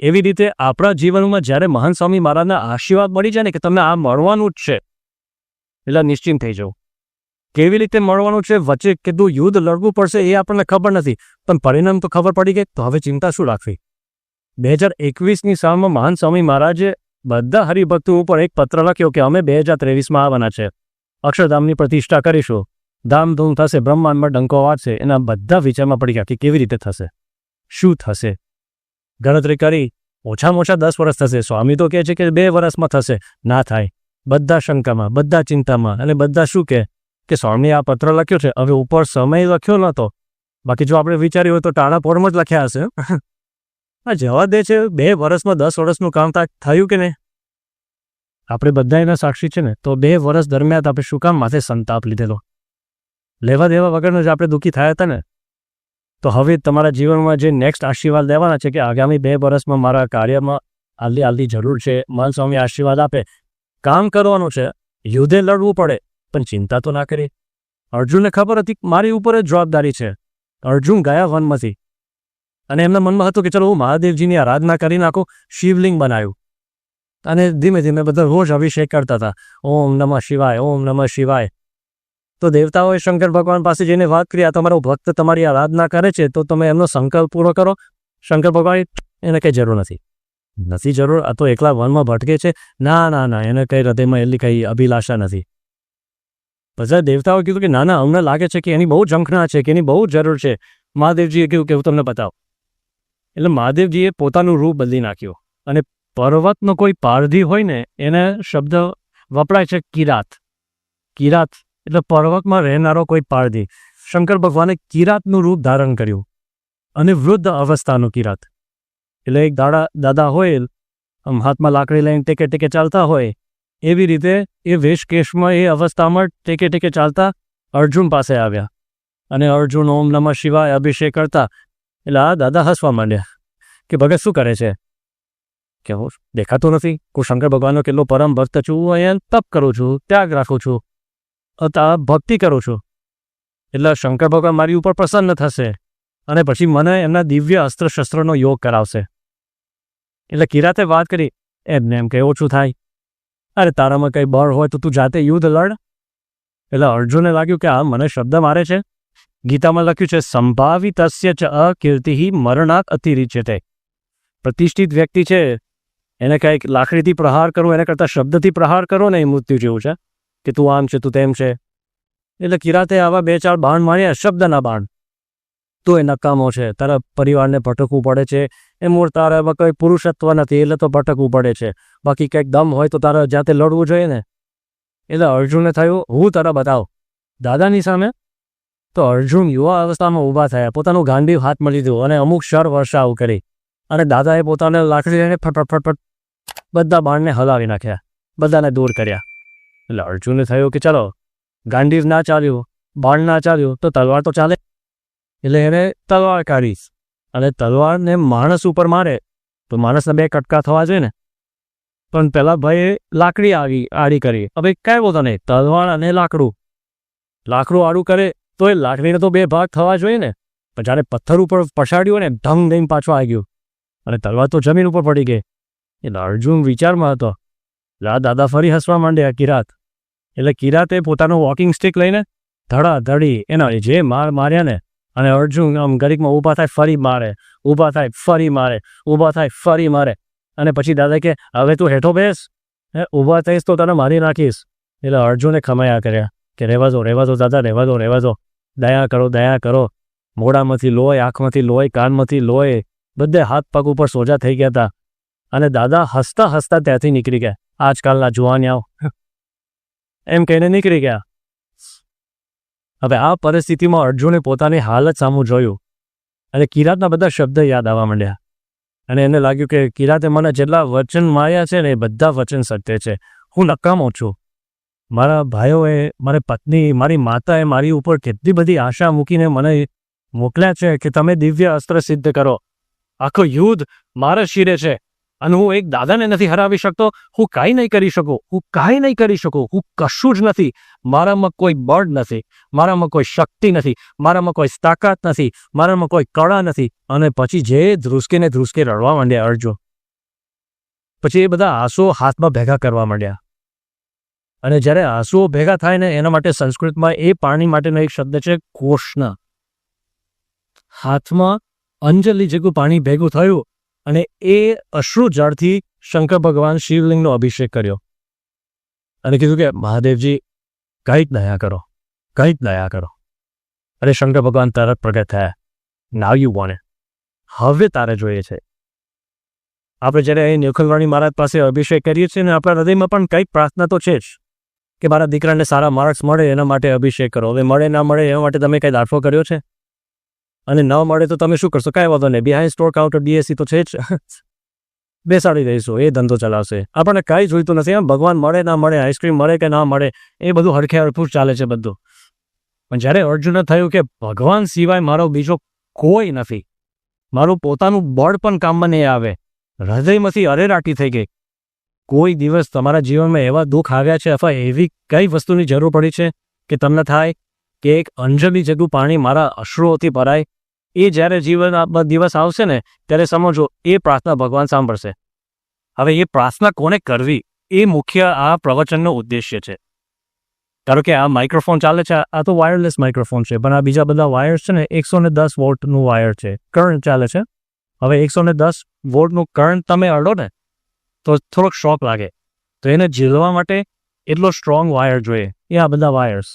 એવી રીતે આપણા જીવનમાં જ્યારે મહાન સ્વામી મહારાજના આશીર્વાદ મળી જાય ને કે તમને આ મળવાનું જ છે, એટલે નિશ્ચિંત થઈ જાઓ. કેવી રીતે મળવાનું છે, વચ્ચે કેટલું યુદ્ધ લડવું પડશે એ આપણને ખબર નથી, પણ પરિણામ તો ખબર પડી ગઈ, તો હવે ચિંતા શું રાખવી. 2021ની સાલમાં મહાન સ્વામી મહારાજે બધા હરિભક્તો ઉપર એક પત્ર લખ્યો કે અમે 2023માં આવવાના છે, અક્ષરધામની પ્રતિષ્ઠા કરીશું, ધામધૂમ થશે, બ્રહ્માંડમાં ડંકો વાગશે. એના બધા વિચારમાં પડી ગયા કે કેવી રીતે થશે, શું થશે. ગણતરી કરી, ઓછામાં ઓછા 10 વર્ષ થશે. સ્વામી તો કહે છે કે 2 વર્ષમાં થશે. ના થાય. બધા શંકામાં, બધા ચિંતામાં, અને બધા શું કે સ્વામી આ પત્ર લખ્યો છે, હવે ઉપર સમય લખ્યો નહોતો, બાકી જો આપણે વિચાર્યું હોય તો ટાણા પોરમાં જ લખ્યા હશે. આ જવા દે છે, 2 વર્ષમાં 10 વર્ષનું કામ થયું કે નહીં? આપણે બધા એના સાક્ષી છે ને. તો 2 વર્ષ દરમિયાન આપણે શું કામ માથે સંતાપ લીધેલો? લેવા દેવા વગરનો જ આપણે દુઃખી થયા હતા ને. તો હવે તમારા જીવનમાં જે નેક્સ્ટ આશીર્વાદ લેવાના છે કે આગામી 2 વર્ષમાં મારા કાર્યમાં આલી જરૂર છે, મહાન સ્વામી આશીર્વાદ આપે, કામ કરવાનું છે, યુદ્ધે લડવું પડે, પણ ચિંતા તો ના કરી. અર્જુનને ખબર હતી મારી ઉપર જ જવાબદારી છે. અર્જુન ગયા વનમાંથી, અને એમના મનમાં હતું કે ચલો હું મહાદેવજીની આરાધના કરી નાખું. શિવલિંગ બનાવ્યું અને ધીમે ધીમે બધા રોજ અભિષેક કરતા હતા, ઓમ નમઃ શિવાય, ઓમ નમઃ શિવાય. તો દેવતાઓએ શંકર ભગવાન પાસે જઈને વાત કરી, આ તમારો ભક્ત તમારી આરાધના કરે છે, તો તમે એમનો સંકલ્પ પૂરો કરો. શંકર ભગવાન એને કંઈ જરૂર નથી જરૂર, આ તો એકલા વનમાં ભટકે છે. ના ના ના, એને કંઈ હૃદયમાં એટલી કંઈ અભિલાષા નથી. બધા દેવતાઓ કીધું કે ના ના, અમને લાગે છે કે એની બહુ ઝંખના છે, કે એની બહુ જરૂર છે. મહાદેવજીએ કહ્યું કે હું તમને બતાવું. એટલે મહાદેવજીએ પોતાનું રૂપ બદલી નાખ્યું, અને પર્વતનો કોઈ પારધી હોય ને, એને શબ્દ વપરાય છે કિરાત. કિરાત એટલે પર્વતમાં રહેનારો કોઈ પારધી. શંકર ભગવાને કિરાતનું રૂપ ધારણ કર્યું, અને વૃદ્ધ અવસ્થાનું કિરાત. એટલે એક દાદા હોય, હાથમાં લાકડી લઈને ટેકે ટેકે ચાલતા હોય, એવી રીતે એ વેશકેશમાં, એ અવસ્થામાં ટેકે ટેકે ચાલતા અર્જુન પાસે આવ્યા. અને અર્જુન ઓમ નમઃ શિવાય અભિષેક કરતા. એટલે આ દાદા હસવા માંડ્યા કે ભગત શું કરે છે, કે હું દેખાતો નથી, હું શંકર ભગવાનનો કેટલો પરમ ભક્ત છું, હું અહીંયા તપ કરું છું, ત્યાગ રાખું છું, ભક્તિ કરું છું, એટલે શંકર ભગવાન મારી ઉપર પ્રસન્ન થશે, અને પછી મને એમના દિવ્ય અસ્ત્ર શસ્ત્રનો યોગ કરાવશે. એટલે કિરાતે વાત કરી, એમને એમ કે ઓછું થાય, અરે તારામાં કંઈ બળ હોય તો તું જાતે યુદ્ધ લડ. એટલે અર્જુને લાગ્યું કે આ મને શબ્દ મારે છે. ગીતામાં લખ્યું છે સંભાવિતસ્ય ચ અકીર્તિ મરણાત અતિરિચ્યતે. પ્રતિષ્ઠિત વ્યક્તિ છે, એને કંઈક લાકડીથી પ્રહાર કરો, એના કરતાં શબ્દથી પ્રહાર કરો ને, એ મૃત્યુ જેવું છે, કે તું આમ છે, તું તેમ છે. એટલે કિરાતે આવા 2-4 બાણ માર્યા, શબ્દના બાણ. તો એ નકામો છે, તારા પરિવારને ભટકવું પડે છે, એ મૂળ તારામાં કોઈ પુરુષત્વ નથી, એટલે તો ભટકવું પડે છે. બાકી કંઈક દમ હોય તો તારા જાતે લડવું જોઈએ ને. એટલે અર્જુનને થયું હું તારા બતાવ દાદાની સામે. તો અર્જુન યુવા અવસ્થામાં ઊભા થયા, પોતાનું ગાંડીવ હાથમાં લીધું, અને અમુક શર વર્ષાઓ કરી, અને દાદાએ પોતાને લાકડી લઈને ફટફટ બધા બાણને હલાવી નાખ્યા, બધાને દૂર કર્યા. એટલે અર્જુનને થયું કે ચલો, ગાંડીવ ના ચાલ્યું, બાણ ના ચાલ્યું, તો તલવાર તો ચાલે. એટલે એને તલવાર કાઢીશ, અને તલવારને માણસ ઉપર મારે તો માણસને 2 કટકા થવા જોઈએ ને. પણ પેલા ભાઈએ લાકડી આડી કરી. હવે કાંઈ બોલતો નહીં, તલવાર અને લાકડું આડું કરે તો એ લાકડીને તો 2 ભાગ થવા જોઈએ ને. પણ જ્યારે પથ્થર ઉપર પછાડ્યું ને, ઢંગ દઈને પાછું આવી ગયું, અને તલવાર તો જમીન ઉપર પડી ગઈ. એટલે અર્જુન વિચારમાં હતો. દાદા ફરી હસવા માંડ્યા, કિરાત. એટલે કિરાતે પોતાનું વોકિંગ સ્ટિક લઈને ધડાધડી એના જે માર્યા ને, અને અર્જુન આમ ગરીકમાં ઊભા થાય, ફરી મારે, ઊભા થાય, ફરી મારે, ઊભા થાય, ફરી મારે. અને પછી દાદા કે હવે તું હેઠો બેસ, ઊભા થઈશ તો તને મારી નાખીશ. એટલે અર્જુને ખમાયા કર્યા કે રહેવા દો દાદા, રહેવા દો, દયા કરો. મોઢામાંથી લોહી, આંખમાંથી લોહી, કાનમાંથી લોહી, બધે હાથ પગ ઉપર સોજા થઈ ગયા હતા. અને દાદા હસતા હસતા ત્યાંથી નીકળી ગયા. આજકાલના જુવાનિયાઓ એમ કહીને નીકળી ગયા. હવે આ પરિસ્થિતિમાં અર્જુને પોતાની હાલત સામું જોયું અને કિરાતના બધા શબ્દ યાદ આવવા માંડ્યા અને એને લાગ્યું કે કિરાતે મને જેટલા વચન માર્યા છે ને એ બધા વચન સત્ય છે. હું નકામો છું. મારા ભાઈઓએ, મારી પત્ની, મારી માતાએ મારી ઉપર કેટલી બધી આશા મૂકીને મને મોકલ્યા છે કે તમે દિવ્ય અસ્ત્ર સિદ્ધ કરો. આખો યુદ્ધ મારા શિરે છે અને હું એક દાદાને નથી હરાવી શકતો. હું કાંઈ નહીં કરી શકું. હું કશું જ નથી. મારામાં કોઈ બળ નથી, મારામાં કોઈ શક્તિ નથી, મારામાં કોઈ તાકાત નથી, મારામાં કોઈ કળા નથી. અને પછી જે ધ્રુસકે રડવા માંડ્યા અર્જુન. પછી એ બધા આંસુઓ હાથમાં ભેગા કરવા માંડ્યા. અને જ્યારે આંસુઓ ભેગા થાય ને એના માટે સંસ્કૃતમાં એ પાણી માટેનો એક શબ્દ છે કોષ્ણ. હાથમાં અંજલિ જેવું પાણી ભેગું થયું અને એ અશ્રુ જળથી શંકર ભગવાન શિવલિંગનો અભિષેક કર્યો અને કીધું કે મહાદેવજી કંઈક દયા કરો. અરે શંકર ભગવાન તરત પ્રગટ થયા. Now you want it. હવે તારે જોઈએ છે. આપણે જ્યારે અહીં નિખિલવાણી મહારાજ પાસે અભિષેક કરીએ છીએ ને આપણા હૃદયમાં પણ કંઈક પ્રાર્થના તો છે જ કે મારા દીકરાને સારા માર્ક્સ મળે એના માટે અભિષેક કરો. હવે મળે ના મળે એના માટે તમે કંઈ દાખલો કર્યો છે? અને ન મળે તો તમે શું કરશો? કાંઈ વાંધો નહીં, બિહાઇન્ડ સ્ટોર કાઉન્ટર ડીએસસી તો છે જ, બેસાડી દઈશું, એ ધંધો ચલાવશે. આપણને કાંઈ જોઈતું નથી. આમ ભગવાન મળે ના મળે, આઈસ્ક્રીમ મળે કે ના મળે, એ બધું હરખે હરખું ચાલે છે બધું. પણ જ્યારે અર્જુનને થયું કે ભગવાન સિવાય મારો બીજો કોઈ નથી, મારું પોતાનું બળ પણ કામમાં નહીં આવે, હૃદયમાંથી અરેરાટી થઈ ગઈ. કોઈ દિવસ તમારા જીવનમાં એવા દુઃખ આવ્યા છે અથવા એવી કઈ વસ્તુની જરૂર પડી છે કે તમને થાય કે એક અંજલિ જેટલું પાણી મારા અશ્રુઓથી ભરાય? એ જ્યારે જીવન દિવસ આવશે ને ત્યારે સમજો એ પ્રાર્થના ભગવાન સાંભળશે. હવે એ પ્રાર્થના કોને કરવી એ મુખ્ય આ પ્રવચનનો ઉદ્દેશ્ય છે. ધારો કે આ માઇક્રોફોન ચાલે છે, આ તો વાયરલેસ માઇક્રોફોન છે, પણ આ બીજા બધા વાયર્સ છે ને 110 વોલ્ટનું વાયર છે, કરંટ ચાલે છે. હવે 110 વોલ્ટનું કરંટ તમે અડો ને તો થોડોક શોક લાગે, તો એને ઝીલવા માટે એટલો સ્ટ્રોંગ વાયર જોઈએ. એ આ બધા વાયર્સ.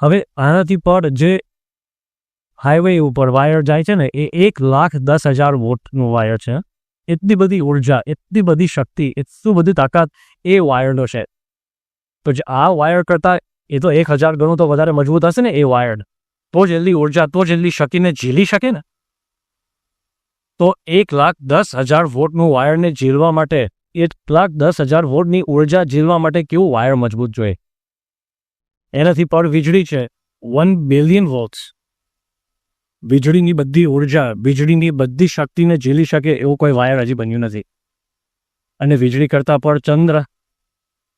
હવે આનાથી પર જે હાઈવે ઉપર વાયર જાય છે ને એ 1,10,000 વોલ્ટનું વાયર છે. એટલી બધી ઉર્જા, એટલી બધી શક્તિ, એટલું બધી તાકાત એ વાયરનો છે. તો જે આ વાયર કરતાં એ તો 1,000 ગણું તો વધારે મજબૂત હશે ને એ વાયર, તો જ એટલી ઉર્જા, તો જ એટલી શક્તિને ઝીલી શકે ને. તો 1,10,000 વોલ્ટનું વાયરને ઝીલવા માટે, 1,10,000 વોલ્ટની ઉર્જા ઝીલવા માટે કેવું વાયર મજબૂત જોઈએ? એનાથી પર વીજળી છે 1 બિલિયન વોલ્ટ્સ. વીજળીની બધી ઉર્જા, વીજળીની બધી શક્તિને ઝીલી શકે એવું કોઈ વાયર હજી બન્યું નથી. અને વીજળી કરતાં પણ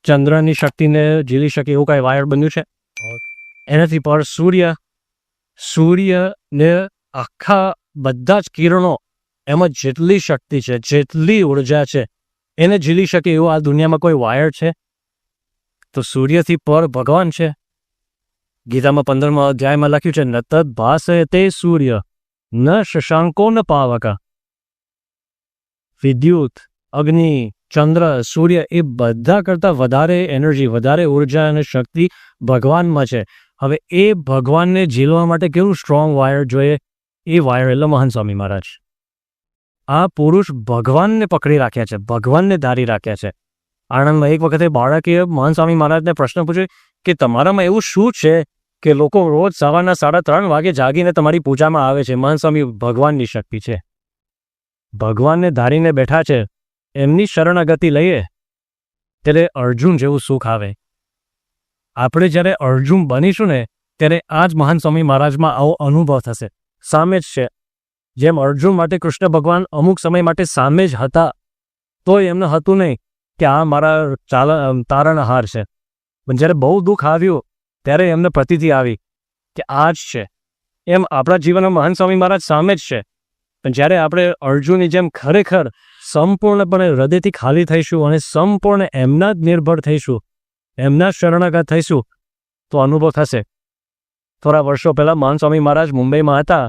ચંદ્રની શક્તિને ઝીલી શકે એવું કાંઈ વાયર બન્યું છે? એનાથી પર સૂર્યને આખા બધા જ કિરણો, એમાં જેટલી શક્તિ છે, જેટલી ઉર્જા છે, એને ઝીલી શકે એવું આ દુનિયામાં કોઈ વાયર છે? તો સૂર્યથી પર ભગવાન છે. ગીતામાં 15મા અધ્યાયમાં લખ્યું છે, ન તદ ભાસયતે સૂર્ય ન શશાંકો ન પાવક. વિદ્યુત, અગ્નિ, ચંદ્ર, સૂર્ય એ બધા કરતાં વધારે એનર્જી, વધારે ઉર્જા અને શક્તિ ભગવાનમાં છે. હવે એ ભગવાનને ઝીલવા માટે કેવું સ્ટ્રોંગ વાયર જોઈએ? એ વાયર એટલે મહાન સ્વામી મહારાજ. આ પુરુષ ભગવાનને પકડી રાખ્યા છે, ભગવાનને ધારી રાખ્યા છે. આણંદમાં એક વખતે બાળકે મહાન સ્વામી મહારાજને પ્રશ્ન પૂછ્યો કે તમારામાં એવું શું છે કે લોકો રોજ સવારના 3:30 વાગે જાગીને તમારી પૂજામાં આવે છે? મહાન સ્વામી, ભગવાનની શક્તિ છે. ભગવાનને ધારીને બેઠા છે, એમની શરણાગતિ લઈએ ત્યારે અર્જુન જેવું સુખ આવે. આપણે જ્યારે અર્જુન બનીશું ને ત્યારે આ જ મહાન સ્વામી મહારાજમાં આવો અનુભવ થશે. સામે જ છે. જેમ અર્જુન માટે કૃષ્ણ ભગવાન અમુક સમય માટે સામે જ હતા, તોય એમને હતું નહીં કે આ મારા તારણહાર છે. પણ જ્યારે બહુ દુઃખ આવ્યું ત્યારે એમને પ્રતીતિ આવી કે આ જ છે. એમ આપણા જીવનમાં મહાન સ્વામી મહારાજ સામે જ છે. પણ જ્યારે આપણે અર્જુનની જેમ ખરેખર સંપૂર્ણપણે હૃદયથી ખાલી થઈશું અને સંપૂર્ણ એમના જ નિર્ભર થઈશું, એમના શરણાગત થઈશું, તો અનુભવ થશે. થોડા વર્ષો પહેલાં મહાન સ્વામી મહારાજ મુંબઈમાં હતા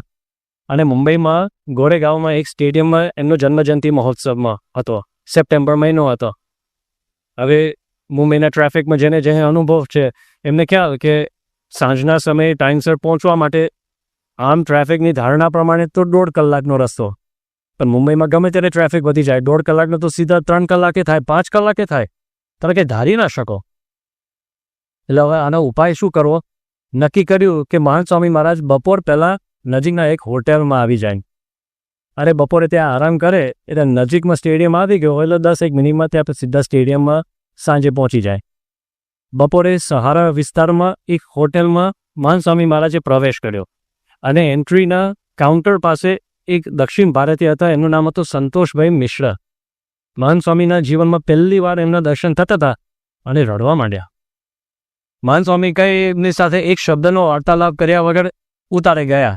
અને મુંબઈમાં ગોરેગાંવમાં એક સ્ટેડિયમમાં એમનો જન્મજયંતિ મહોત્સવમાં હતો. સપ્ટેમ્બર મહિનો હતો. હવે મુંબઈના ટ્રાફિકમાં જેને જે અનુભવ છે એમને ખ્યાલ કે સાંજના સમયે ટાઈમસર પહોંચવા માટે આમ ટ્રાફિકની ધારણા પ્રમાણે તો 1.5 કલાકનો રસ્તો, પણ મુંબઈમાં ગમે ત્યારે ટ્રાફિક વધી જાય. 1.5 કલાકનો તો સીધા 3 કલાકે થાય, 5 કલાકે થાય. તમે કંઈ ધારી ના શકો. એટલે હવે આનો ઉપાય શું કરવો? નક્કી કર્યું કે મહંત સ્વામી મહારાજ બપોર પહેલાં નજીકના એક હોટલમાં આવી જાય. અરે બપોરે ત્યાં આરામ કરે એટલે નજીકમાં સ્ટેડિયમ આવી ગયો એટલે 10-1 મિનિટમાં ત્યાં સીધા સ્ટેડિયમમાં સાંજે પહોંચી જાય. બપોરે સહારા વિસ્તારમાં એક હોટલમાં મહંત સ્વામી મહારાજે પ્રવેશ કર્યો અને એન્ટ્રીના કાઉન્ટર પાસે એક દક્ષિણ ભારતીય હતા, એમનું નામ હતું સંતોષભાઈ મિશ્ર. મહંત સ્વામીના જીવનમાં પહેલી વાર એમના દર્શન થતા હતા અને રડવા માંડ્યા. મહંત સ્વામી કંઈ એમની સાથે એક શબ્દનો વાર્તાલાપ કર્યા વગર ઉતારે ગયા.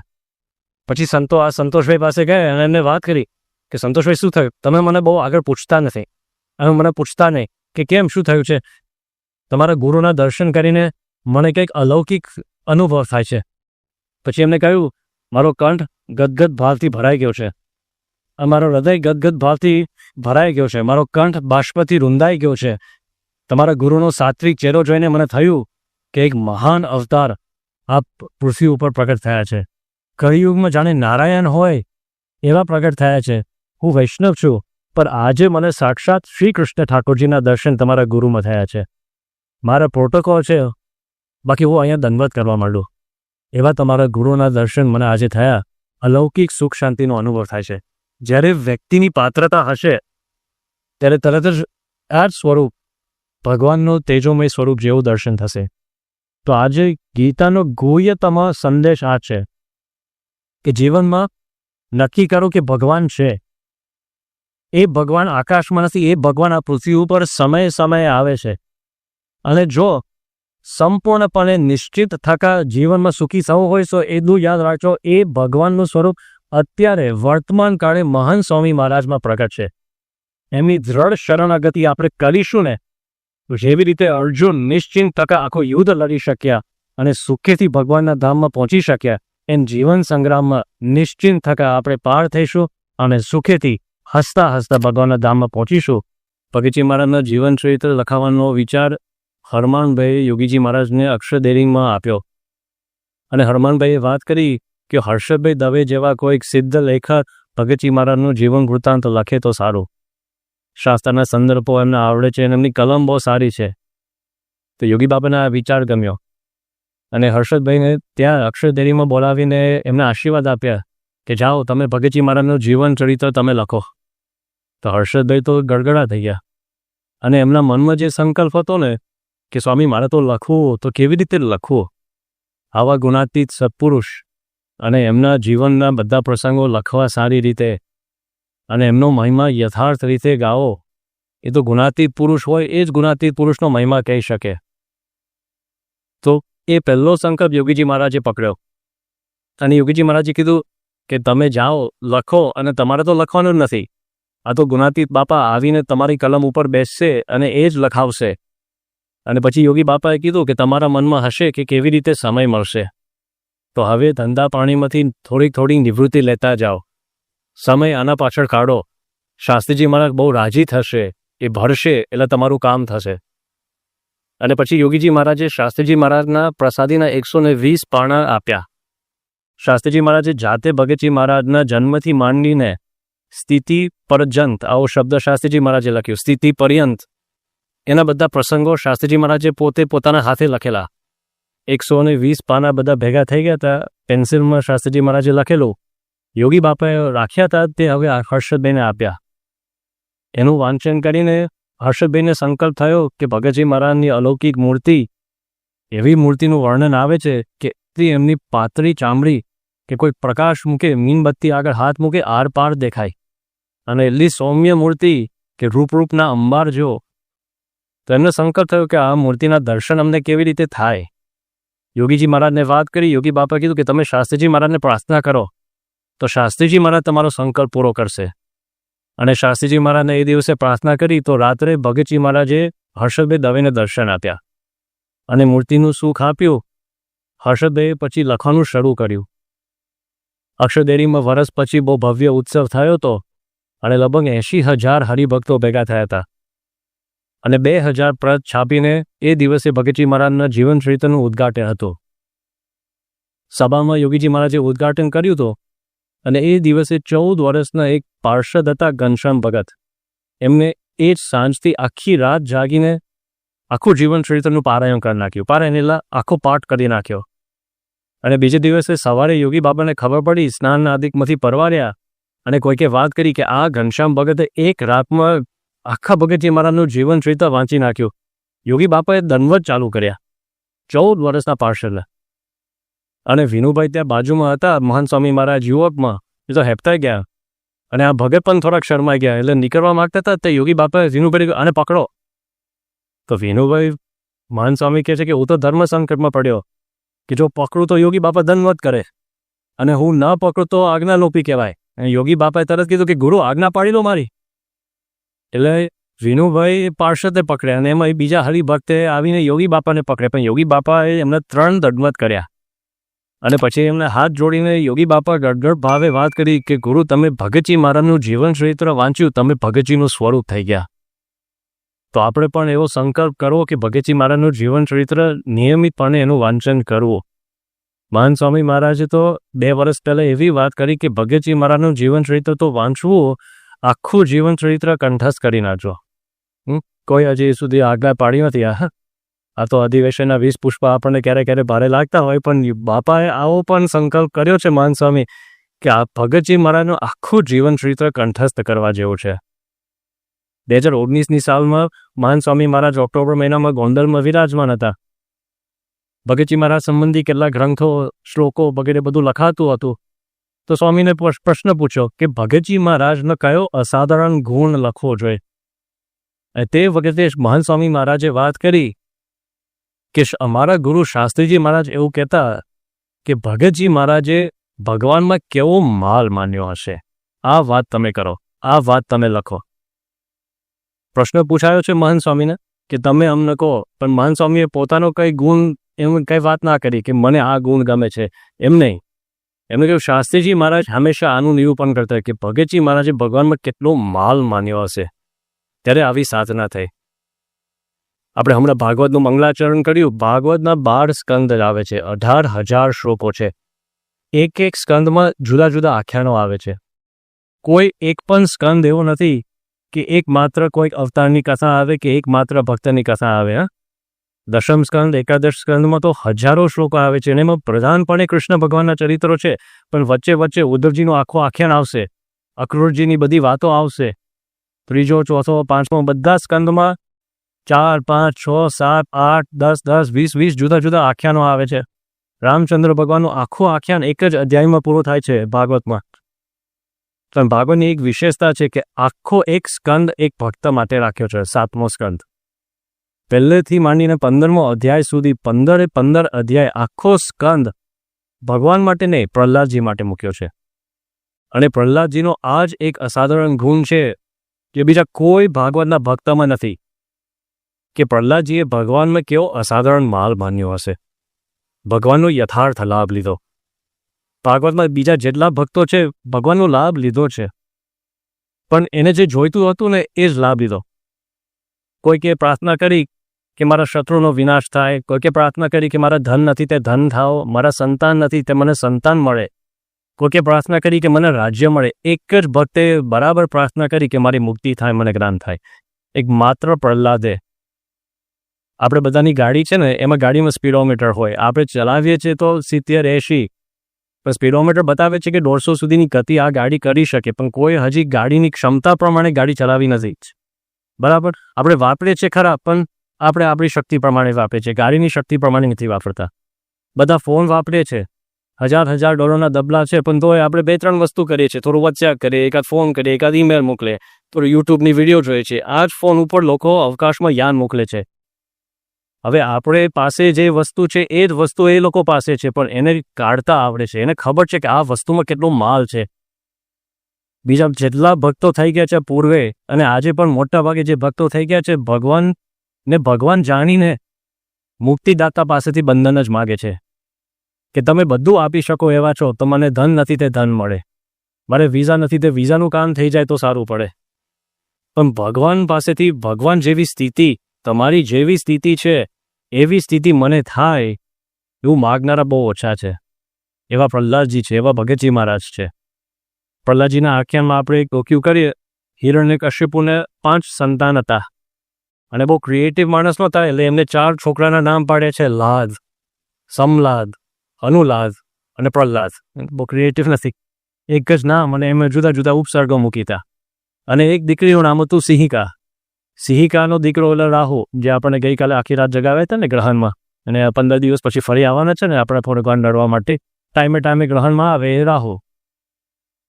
પછી સંતોષભાઈ પાસે ગયા અને એમને વાત કરી કે સંતોષભાઈ શું થયું, તમે મને બહુ આગળ પૂછતા નથી અને મને પૂછતા નહીં કે કેમ શું થયું છે. તમારા ગુરુના દર્શન કરીને મને કંઈક અલૌકિક અનુભવ થાય છે. પછી એમને કહ્યું મારો કંઠ ગદગદ ભાવથી ભરાઈ ગયો છે, મારો હૃદય ગદગદ ભાવથી ભરાઈ ગયો છે, મારો કંઠ બાષ્પથી રૂંધાઈ ગયો છે. તમારા ગુરુનો સાત્વિક ચહેરો જોઈને મને થયું કે એક મહાન અવતાર આ પૃથ્વી ઉપર પ્રગટ થયા છે. કળિયુગમાં જાણે નારાયણ હોય એવા પ્રગટ થયા છે. હું વૈષ્ણવ છું, પણ આજે મને સાક્ષાત શ્રી કૃષ્ણ ઠાકોરજીના દર્શન તમારા ગુરુમાં થયા છે. મારા પ્રોટોકોલ છે, બાકી હું અહીંયા દંડવત કરવા માંડું. એવા તમારા ગુરુના દર્શન મને આજે થયા. અલૌકિક સુખ શાંતિનો અનુભવ થાય છે. જ્યારે વ્યક્તિની પાત્રતા હશે ત્યારે તરત જ આ જ સ્વરૂપ ભગવાનનું તેજોમય સ્વરૂપ જેવું દર્શન થશે. તો આજે ગીતાનો ગુહ્યતમ સંદેશ આ છે કે જીવનમાં નક્કી કરો કે ભગવાન છે. એ ભગવાન આકાશમાં નથી, એ ભગવાન આ પૃથ્વી ઉપર સમયે સમયે આવે છે. અને જો સંપૂર્ણપણે નિશ્ચિત થકા જીવનમાં સુખી થવું હોય તો એટલું યાદ રાખજો, એ ભગવાનનું સ્વરૂપ અત્યારે વર્તમાન કાળે મહંત સ્વામી મહારાજમાં પ્રગટ છે. એમની દ્રઢ શરણાગતિ આપણે કરીશું ને, જેવી રીતે અર્જુન નિશ્ચિંત થકા આખો યુદ્ધ લડી શક્યા અને સુખેથી ભગવાનના ધામમાં પહોંચી શક્યા, એમ જીવન સંગ્રામમાં નિશ્ચિંત થકા આપણે પાર થઈશું અને સુખેથી હસતા હસતા ભગવાનના ધામમાં પહોંચીશું. ભગતજી મહારાજના જીવન ચરિત્ર લખાવવાનો વિચાર હરમાનભાઈએ યોગીજી મહારાજને અક્ષરદેરીમાં આપ્યો અને હરમાનભાઈએ વાત કરી કે હર્ષદભાઈ દવે જેવા કોઈક સિદ્ધ લેખક ભગતજી મહારાજનું જીવન વૃત્તાંત લખે તો સારું. શાસ્ત્રના સંદર્ભો એમને આવડે છે અને એમની કલમ બહુ સારી છે. તો યોગી બાબાને આ વિચાર ગમ્યો અને હર્ષદભાઈને ત્યાં અક્ષરદેરીમાં બોલાવીને એમને આશીર્વાદ આપ્યા કે જાઓ તમે ભગતજી મહારાજનું જીવન ચરિત્ર તમે લખો. તો હર્ષદભાઈ તો ગડગડા થઈ ગયા અને એમના મનમાં જે સંકલ્પ હતો ને કે સ્વામી મારે તો લખવું, તો કેવી રીતે લખવું. આવા ગુણાતીત સત્પુરુષ અને એમના જીવનના બધા પ્રસંગો લખવા સારી રીતે અને એમનો મહિમા યથાર્થ રીતે ગાવો, એ તો ગુણાતીત પુરુષ હોય એ જ ગુણાતીત પુરુષનો મહિમા કહી શકે. તો એ પહેલો સંકલ્પ યોગીજી મહારાજે પકડ્યો અને યોગીજી મહારાજે કીધું કે તમે જાઓ લખો, અને તમારે તો લખવાનું જ નથી, આ તો ગુણાતીત બાપા આવીને તમારી કલમ ઉપર બેસશે અને એ જ લખાવશે. અને પછી યોગી બાપાએ કીધું કે તમારા મનમાં હશે કે કેવી રીતે સમય મળશે, તો હવે ધંધા પાણીમાંથી થોડી નિવૃત્તિ લેતા જાઓ, સમય આના પાછળ કાઢો. શાસ્ત્રીજી મહારાજ બહુ રાજી થશે, એ ભરશે એટલે તમારું કામ થશે. અને પછી યોગીજી મહારાજે શાસ્ત્રીજી મહારાજના પ્રસાદીના 120 પાના આપ્યા. શાસ્ત્રીજી મહારાજે જાતે ભગતજી મહારાજના જન્મથી માંડીને સ્થિતિ પર્યંત, આવો શબ્દ શાસ્ત્રીજી મહારાજે લખ્યો, સ્થિતિ પર્યંત, એના બધા પ્રસંગો શાસ્ત્રીજી મહારાજે પોતે પોતાના હાથે લખેલા. 120 પાના બધા ભેગા થઈ ગયા હતા. પેન્સિલમાં શાસ્ત્રીજી મહારાજે લખેલું, યોગી બાપાએ રાખ્યા હતા, તે હવે હર્ષદભાઈને આપ્યા. એનું વાંચન કરીને હર્ષદભાઈને સંકલ્પ થયો કે ભગતજી મહારાજની અલૌકિક મૂર્તિ, એવી મૂર્તિનું વર્ણન આવે છે કે એમની પાતળી ચામડી કે કોઈ પ્રકાશ મૂકે, મીણબત્તી આગળ હાથ મૂકે, આર પાર દેખાય, અને એટલી સૌમ્ય મૂર્તિ કે રૂપના અંબાર જો. તો એમને સંકલ્પ થયો કે આ મૂર્તિના દર્શન અમને કેવી રીતે થાય. યોગીજી મહારાજને વાત કરી. યોગી બાપા કીધું કે તમે શાસ્ત્રીજી મહારાજને પ્રાર્થના કરો તો શાસ્ત્રીજી મહારાજ તમારો સંકલ્પ પૂરો કરશે. અને શાસ્ત્રીજી મહારાજને એ દિવસે પ્રાર્થના કરી તો રાત્રે ભગતજી મહારાજે હર્ષદભાઈ દવેને દર્શન આપ્યા અને મૂર્તિનું સુખ આપ્યું. હર્ષદભાઈએ પછી લખવાનું શરૂ કર્યું. અક્ષરદેરીમાં વર્ષ પછી બહુ ભવ્ય ઉત્સવ થયો હતો અને લગભગ 80,000 હરિભક્તો ભેગા થયા હતા અને 2000 પ્રત છાપીને એ દિવસે ભગતજી મહારાજના જીવન ચરિત્રનું ઉદ્ઘાટન હતું. સભામાં યોગીજી મહારાજે ઉદ્ઘાટન કર્યું હતું અને એ દિવસે 14 વર્ષના એક પાર્ષદ હતા ઘનશ્યામ ભગત. એમને એ જ સાંજથી આખી રાત જાગીને આખું જીવન ચરિત્રનું પારાયણ કરી નાખ્યું. પારાયણ એટલે આખો પાઠ કરી નાખ્યો અને બીજે દિવસે સવારે યોગી બાબાને ખબર પડી, સ્નાન આદિકમાંથી પરવાર્યા અને કોઈકે વાત કરી કે આ ઘનશ્યામ ભગતે એક રાતમાં આખા ભગતજી મહારાજનું જીવન ચરિત્ર વાંચી નાખ્યું. યોગી બાપાએ દંડવત ચાલુ કર્યા 14 વર્ષના પાર્ષદ. અને વિનુભાઈ ત્યાં બાજુમાં હતા, મહાન સ્વામી મહારાજ યુવકમાં, એ તો હેપતાઈ ગયા. અને આ ભગત પણ થોડાક શરમાઈ ગયા, એટલે નીકળવા માંગતા હતા તે યોગી બાપાએ વિનુભાઈ આને પકડો. તો વિનુભાઈ મહાન સ્વામી કહે છે કે હું તો ધર્મ સંકટમાં પડ્યો કે જો પકડું તો યોગી બાપા દંડવત કરે અને હું ન પકડું તો આજ્ઞા લોપી કહેવાય. અને યોગી બાપાએ તરત કીધું કે ગુરુ આજ્ઞા પાડી લો મારી. એટલે વિનુભાઈ પાર્ષદને પકડ્યા અને એમાં બીજા હરિભક્તે આવીને યોગી બાપાને પકડ્યા, પણ યોગી બાપાએ એમને 3 દંડવત કર્યા. અને પછી એમને હાથ જોડીને યોગી બાપા ગડગડ ભાવે વાત કરી કે ગુરુ તમે ભગતજી મહારાજનું જીવન ચરિત્ર વાંચ્યું, તમે ભગતજીનું સ્વરૂપ થઈ ગયા. તો આપણે પણ એવો સંકલ્પ કરવો કે ભગતજી મહારાજનું જીવન ચરિત્ર નિયમિતપણે એનું વાંચન કરવું. મહાન સ્વામી મહારાજે તો 2 વર્ષ પહેલાં એવી વાત કરી કે ભગતજી મહારાજનું જીવન ચરિત્ર તો વાંચવું, આખું જીવન ચરિત્ર કંઠસ્થ કરી નાખજો. કોઈ હજી સુધી આજ્ઞા પાડી નથી. આ તો અધિવેશનના 20 પુષ્પ આપણને ક્યારે ભારે લાગતા હોય, પણ બાપાએ આવો પણ સંકલ્પ કર્યો છે મહાન સ્વામી કે આ ભગતજી મહારાજનું આખું જીવન ચરિત્ર કંઠસ્થ કરવા જેવું છે. 2019ની સાલમાં મહાન સ્વામી મહારાજ ઓક્ટોબર મહિનામાં ગોંડલમાં વિરાજમાન હતા. ભગતજી મહારાજ સંબંધી કેટલાક ગ્રંથો, શ્લોકો વગેરે બધું લખાતું હતું. તો સ્વામીને પ્રશ્ન પૂછ્યો કે ભગતજી મહારાજનો કયો અસાધારણ ગુણ લખવો જોઈએ. તે વખતે મહાન સ્વામી મહારાજે વાત કરી કે અમારા ગુરુ શાસ્ત્રીજી મહારાજ એવું કહેતા કે ભગતજી મહારાજે ભગવાનમાં કેવો માલ માન્યો હશે. આ વાત તમે કરો, આ વાત તમે લખો. પ્રશ્ન પૂછાયો છે મહાન સ્વામીને કે તમે અમને કહો, પણ મહાન સ્વામીએ પોતાનો કંઈ ગુણ એમ કંઈ વાત ના કરી કે મને આ ગુણ ગમે છે, એમ નહીં. એમને કહ્યું શાસ્ત્રીજી મહારાજ હંમેશા આનું નિરૂપણ કરતા કે ભગતજી મહારાજે ભગવાનમાં કેટલો માલ માન્યો હશે. ત્યારે આવી સાધના થઈ. આપણે હમણાં ભાગવતનું મંગલાચરણ કર્યું. ભાગવતના 12 સ્કંદ આવે છે, 18,000 શ્લોકો છે. એક સ્કંદમાં જુદા જુદા આખ્યાનો આવે છે. કોઈ એક પણ સ્કંદ એવો નથી કે એક માત્ર કોઈક અવતારની કથા આવે કે એક માત્ર ભક્તની કથા આવે. દશમ સ્કંદ, એકાદશ સ્કંદમાં તો હજારો શ્લોકો આવે છે અને એમાં પ્રધાનપણે કૃષ્ણ ભગવાનના ચરિત્રો છે, પણ વચ્ચે વચ્ચે ઉદ્ધવજીનું આખું આખ્યાન આવશે, અક્રૂરજીની બધી વાતો આવશે. 3, 4, 5 બધા સ્કંદમાં 4, 5, 6, 7, 8, 10, 10, 20 જુદા જુદા આખ્યાનો આવે છે. રામચંદ્ર ભગવાનનું આખું આખ્યાન એક જ અધ્યાયમાં પૂરું થાય છે ભાગવતમાં. પણ ભાગવતની એક વિશેષતા છે કે આખો એક સ્કંદ એક ભક્ત માટે રાખ્યો છે. 7મો સ્કંદ પહેલેથી માંડીને 15મો અધ્યાય સુધી 15 અધ્યાય આખો સ્કંદ ભગવાન માટે નહીં, પ્રહલાદજી માટે મૂક્યો છે. અને પ્રહલાદજીનો આ જ એક અસાધારણ ગુણ છે જે બીજા કોઈ ભાગવતના ભક્તમાં નથી કે પ્રહલાદજીએ ભગવાનમાં કેવો અસાધારણ માલ માન્યો હશે, ભગવાનનો યથાર્થ લાભ લીધો. ભાગવતમાં બીજા જેટલા ભક્તો છે ભગવાનનો લાભ લીધો છે, પણ એને જે જોઈતું હતું ને એ જ લાભ લીધો. કોઈકે પ્રાર્થના કરી કે મારા શત્રુનો વિનાશ થાય, કોઈકે પ્રાર્થના કરી કે મારા ધન નથી તે ધન થાઓ, મારા સંતાન નથી તે મને સંતાન મળે, કોઈકે પ્રાર્થના કરી કે મને રાજ્ય મળે. એક જ ભક્તે બરાબર પ્રાર્થના કરી કે મારી મુક્તિ થાય, મને જ્ઞાન થાય. એક માત્ર પ્રહલાદે. આપણે બધાની ગાડી છે ને, એમાં ગાડીમાં સ્પીડોમીટર હોય, આપણે ચલાવીએ છીએ તો 70-80, પણ સ્પીડોમીટર બતાવે છે કે 150 સુધીની ગતિ આ ગાડી કરી શકે, પણ કોઈ હજી ગાડીની ક્ષમતા પ્રમાણે ગાડી ચલાવી નથી. બરાબર, આપણે વાપરીએ છીએ ખરા, પણ આપણે આપણી શક્તિ પ્રમાણે વાપરીએ છીએ, ગાડીની શક્તિ પ્રમાણે નથી વાપરતા. બધા ફોન વાપરીએ છીએ, $1000 દબલા છે, પણ તોય આપણે 2-3 વસ્તુ કરીએ છીએ. થોડું વોટ્સએપ કરીએ, એકાદ ફોન કરીએ, એકાદ ઈમેલ મોકલે, થોડું યુટ્યુબની વિડીયો જોઈએ છે. આ જ ફોન ઉપર લોકો અવકાશમાં યાન મોકલે છે. હવે આપણે પાસે જે વસ્તુ છે એ જ વસ્તુ એ લોકો પાસે છે, પણ એને કાઢતા આવડે છે, એને ખબર છે કે આ વસ્તુમાં કેટલો માલ છે. બીજા જેટલા ભક્તો થઈ ગયા છે પૂર્વે અને આજે પણ મોટા ભાગે જે ભક્તો થઈ ગયા છે, ભગવાન જાણીને મુક્તિદાતા પાસેથી બંધન જ માગે છે કે તમે બધું આપી શકો એવા છો, તો મને ધન નથી તે ધન મળે, મારે વિઝા નથી તે વિઝાનું કામ થઈ જાય તો સારું પડે. પણ ભગવાન પાસેથી ભગવાન જેવી સ્થિતિ, તમારી જેવી સ્થિતિ છે એવી સ્થિતિ મને થાય એવું માગનારા બહુ ઓછા છે. એવા પ્રહલાદજી છે, એવા ભગતજી મહારાજ છે. પ્રહલાદજીના આખ્યાનમાં આપણે એક ડોક્યુ કરીએ, હિરણ્યકશ્યપુને 5 સંતાન હતા અને બહુ ક્રિએટિવ માણસ નહોતા, એટલે એમને 4 છોકરાના નામ પાડ્યા છે: લાદ, સમલાદ, અનુલાદ અને પ્રહલાદ. બહુ ક્રિએટિવ નથી, એક જ નામ અને એમાં જુદા જુદા ઉપસર્ગો મૂકીતા. અને એક દીકરીનું નામ હતું સિંહિકા. સિંહિકાનો દીકરો એટલે રાહુ, જે આપણે ગઈકાલે આખી રાત જગાવ્યા હતા ને ગ્રહણમાં, અને 15 દિવસ પછી ફરી આવવાના છે ને આપણે થોડુંક લડવા માટે, ટાઈમે ટાઈમે ગ્રહણમાં આવે એ રાહુ.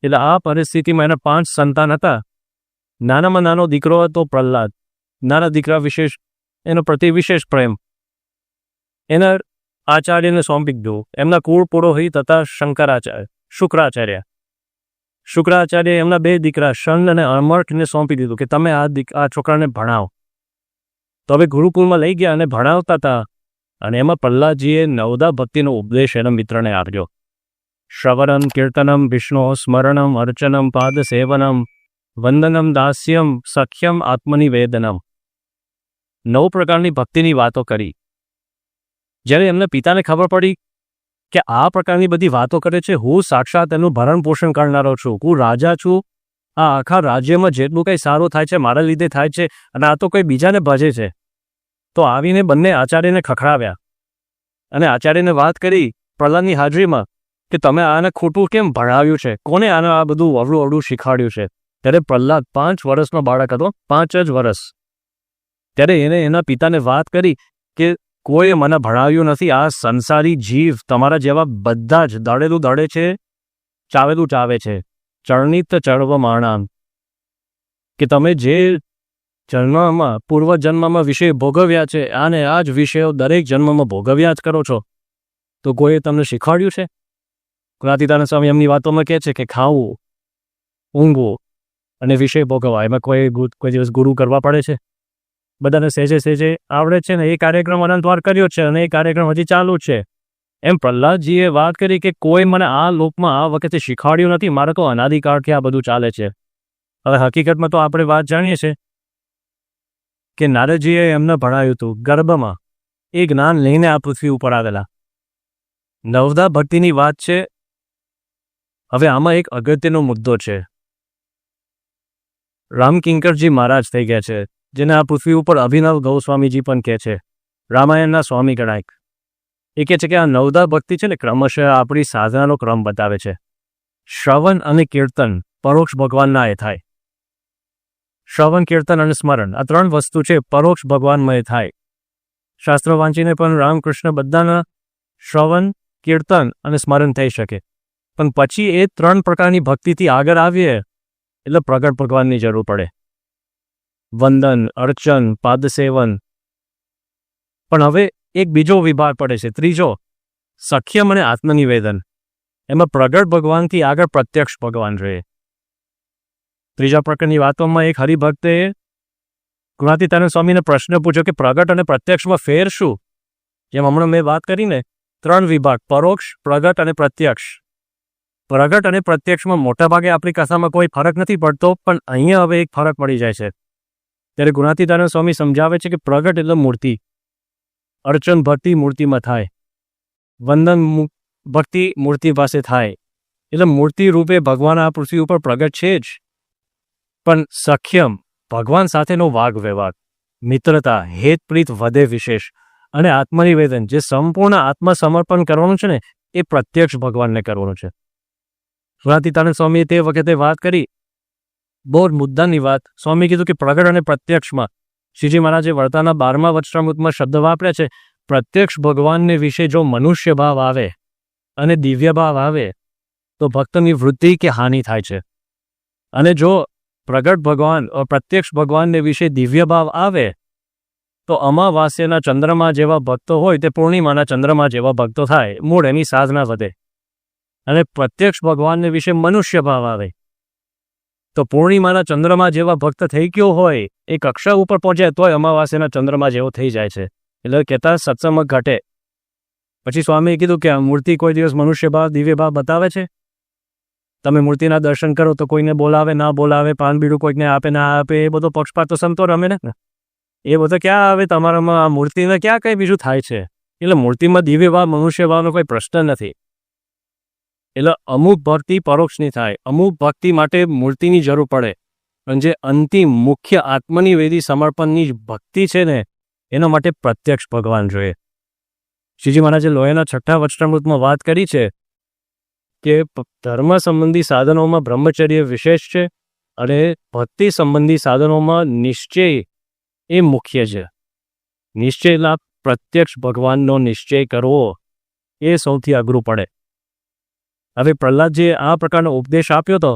એટલે આ પરિસ્થિતિમાં એના 5 સંતાન હતા. નાનામાં નાનો દીકરો હતો પ્રહલાદ. નાના દીકરા વિશેષ એનો પ્રતિ વિશેષ પ્રેમ. એના આચાર્યને સોંપી દીધું. એમના કુળ પુરોહિત હતા શુક્રાચાર્ય. શુક્રાચાર્ય એમના 2 દીકરા શન અને અમર્કને સોંપી દીધું કે તમે આ છોકરાને ભણાવો. તો હવે ગુરુકુળમાં લઈ ગયા અને ભણાવતા હતા. અને એમાં પ્રહલાદજીએ નવદા ભક્તિનો ઉપદેશ એના મિત્રને આપ્યો. શ્રવણમ કીર્તનમ વિષ્ણુ સ્મરણમ અર્ચનમ પાદ સેવનમ વંદનમ દાસ્યમ સખ્યમ આત્મનિવેદનમ. 9 પ્રકારની ભક્તિની વાતો કરી. જ્યારે એમના પિતાને ખબર પડી કે આ પ્રકારની બધી વાતો કરે છે, હું સાક્ષાત એનું ભરણ પોષણ કરનારો છું, હું રાજા છું, આ આખા રાજ્યમાં જેટલું કંઈ સારું થાય છે મારા લીધે થાય છે, અને આ તો કોઈ બીજાને ભજે છે. તો આવીને બંને આચાર્યને ખખડાવ્યા અને આચાર્યને વાત કરી પ્રહલાદની હાજરીમાં કે તમે આને ખોટું કેમ ભણાવ્યું છે, કોને આને આ બધું અવળું અવળું શીખવાડ્યું છે. ત્યારે પ્રહલાદ 5 વર્ષનો બાળક હતો, 5 જ વર્ષ. ત્યારે એને એના પિતાને વાત કરી કે કોઈએ મને ભણાવ્યું નથી, આ સંસારી જીવ તમારા જેવા બધા જ દળેલું દળે છે, ચાવેલું ચાવે છે, ચરણિત ચળવ માણામ. કે તમે જે જન્મમાં પૂર્વજન્મમાં વિષય ભોગવ્યા છે અને આ જ વિષયો દરેક જન્મમાં ભોગવ્યા જ કરો છો. તો કોઈએ તમને શીખવાડ્યું છે? જ્ઞાતિદાન સ્વામી એમની વાતોમાં કહે છે કે ખાવું, ઊંઘવું અને વિષય ભોગવવા, એમાં કોઈ દિવસ ગુરુ કરવા પડે છે? બધાને સહેજે સહેજે આવડે છે ને. એ કાર્યક્રમ અનંતવાર કર્યો છે અને એ કાર્યક્રમ હજી ચાલુ જ છે. એમ પ્રહલાદજીએ વાત કરી કે કોઈ મને આ લોકમાં આ વખતે શીખવાડ્યું નથી, મારે તો અનાદિકાળથી આ બધું ચાલે છે. હવે હકીકતમાં તો આપણે વાત જાણીએ છીએ કે નારદજીએ એમને ભણાવ્યું હતું ગર્ભમાં, એ જ્ઞાન લઈને આ પૃથ્વી ઉપર આવેલા. નવદા ભક્તિની વાત છે. હવે આમાં એક અગત્યનો મુદ્દો છે. રામકિંકરજી મહારાજ થઈ ગયા છે, જેને આ પૃથ્વી ઉપર અભિનવ ગૌસ્વામીજી પણ કહે છે, રામાયણના સ્વામી ગણાય. એ કહે છે કે આ નવદા ભક્તિ છે ને ક્રમશઃ આપણી સાધનાનો ક્રમ બતાવે છે. શ્રવણ અને કીર્તન પરોક્ષ ભગવાનના એ થાય. શ્રવણ, કીર્તન અને સ્મરણ, આ 3 વસ્તુ છે પરોક્ષ ભગવાનમય થાય. શાસ્ત્ર વાંચીને પણ રામકૃષ્ણ બધાના શ્રવણ, કીર્તન અને સ્મરણ થઈ શકે. પણ પછી એ 3 પ્રકારની ભક્તિથી આગળ આવીએ એટલે પ્રગટ ભગવાનની જરૂર પડે. વંદન, અર્ચન, પાદસેવન. પણ હવે એક બીજો વિભાગ પડે છે, ત્રીજો, સખ્યમ અને આત્મનિવેદન. એમાં પ્રગટ ભગવાનથી આગળ પ્રત્યક્ષ ભગવાન રહે. ત્રીજા પ્રકારની વાતોમાં એક હરિભક્તે ગુણાતીતાનંદ સ્વામીને પ્રશ્ન પૂછ્યો કે પ્રગટ અને પ્રત્યક્ષમાં ફેર શું? જેમ હમણાં મેં વાત કરીને 3 વિભાગ, પરોક્ષ, પ્રગટ અને પ્રત્યક્ષ. પ્રગટ અને પ્રત્યક્ષમાં મોટાભાગે આપણી કથામાં કોઈ ફરક નથી પડતો, પણ અહીંયા હવે એક ફરક પડી જાય છે. ત્યારે ગુણાતીતાનંદ સ્વામી સમજાવે છે કે પ્રગટ એટલે મૂર્તિ, અર્ચન ભક્તિ મૂર્તિમાં થાય, વંદન ભક્તિ મૂર્તિ પાસે થાય. એટલે મૂર્તિ રૂપે ભગવાન આ પૃથ્વી ઉપર પ્રગટ છે જ. પણ સખ્યમ, ભગવાન સાથેનો વાગ વ્યવહાર, મિત્રતા, હેતપ્રીત વધે વિશેષ, અને આત્મનિવેદન, જે સંપૂર્ણ આત્મસમર્પણ કરવાનું છે ને એ પ્રત્યક્ષ ભગવાનને કરવાનું છે. ગુણાતીતાનંદ સ્વામીએ તે વખતે વાત કરી, બહુ મુદ્દાની વાત. સ્વામી કીધું કે પ્રગટ અને પ્રત્યક્ષમાં શ્રીજી મહારાજે વર્તાના 12મા વચનામૃતમાં શબ્દ વાપર્યા છે, પ્રત્યક્ષ ભગવાનને વિશે જો મનુષ્ય ભાવ આવે અને દિવ્ય ભાવ આવે તો ભક્તની વૃદ્ધિ કે હાનિ થાય છે. અને જો પ્રગટ ભગવાન પ્રત્યક્ષ ભગવાનને વિશે દિવ્ય ભાવ આવે તો અમાવાસ્યના ચંદ્રમા જેવા ભક્તો હોય તે પૂર્ણિમાના ચંદ્રમા જેવા ભક્તો થાય, મૂળ એની સાધના વધે. અને પ્રત્યક્ષ ભગવાનને વિશે મનુષ્ય ભાવ આવે તો પૂર્ણિમાના ચંદ્રમા જેવા ભક્ત થઈ ગયો હોય એ કક્ષા ઉપર પહોંચે તોય અમાવાસ્યના ચંદ્રમા જેવો થઈ જાય છે. એટલે કહેતા સત્સંગ ઘટે. પછી સ્વામીએ કીધું કે આ મૂર્તિ કોઈ દિવસ મનુષ્ય ભાવ દિવ્ય ભાવ બતાવે છે? તમે મૂર્તિના દર્શન કરો તો કોઈને બોલાવે ના બોલાવે, પાન બીડું કોઈકને આપે ના આપે, એ બધો પક્ષપાત તો સમતો રમે ને. એ બધો ક્યાં આવે તમારામાં? આ મૂર્તિને ક્યાં કંઈ બીજું થાય છે? એટલે મૂર્તિમાં દિવ્ય ભાવ મનુષ્ય ભાવનો કોઈ પ્રશ્ન નથી. એટલે અમુક ભક્તિ પરોક્ષની થાય, અમુક ભક્તિ માટે મૂર્તિની જરૂર પડે. પણ જે અંતિમ મુખ્ય આત્મનિવેદી સમર્પણની ભક્તિ છે ને એના માટે પ્રત્યક્ષ ભગવાન જોઈએ. શ્રીજી મહારાજે લોયાના 6ઠ્ઠા વચનામૃતમાં વાત કરી છે કે ધર્મ સંબંધી સાધનોમાં બ્રહ્મચર્ય વિશેષ છે અને ભક્તિ સંબંધી સાધનોમાં નિશ્ચય એ મુખ્ય છે. નિશ્ચયના પ્રત્યક્ષ ભગવાનનો નિશ્ચય કરવો એ સૌથી અઘરું પડે. હવે પ્રહલાદજીએ આ પ્રકારનો ઉપદેશ આપ્યો હતો,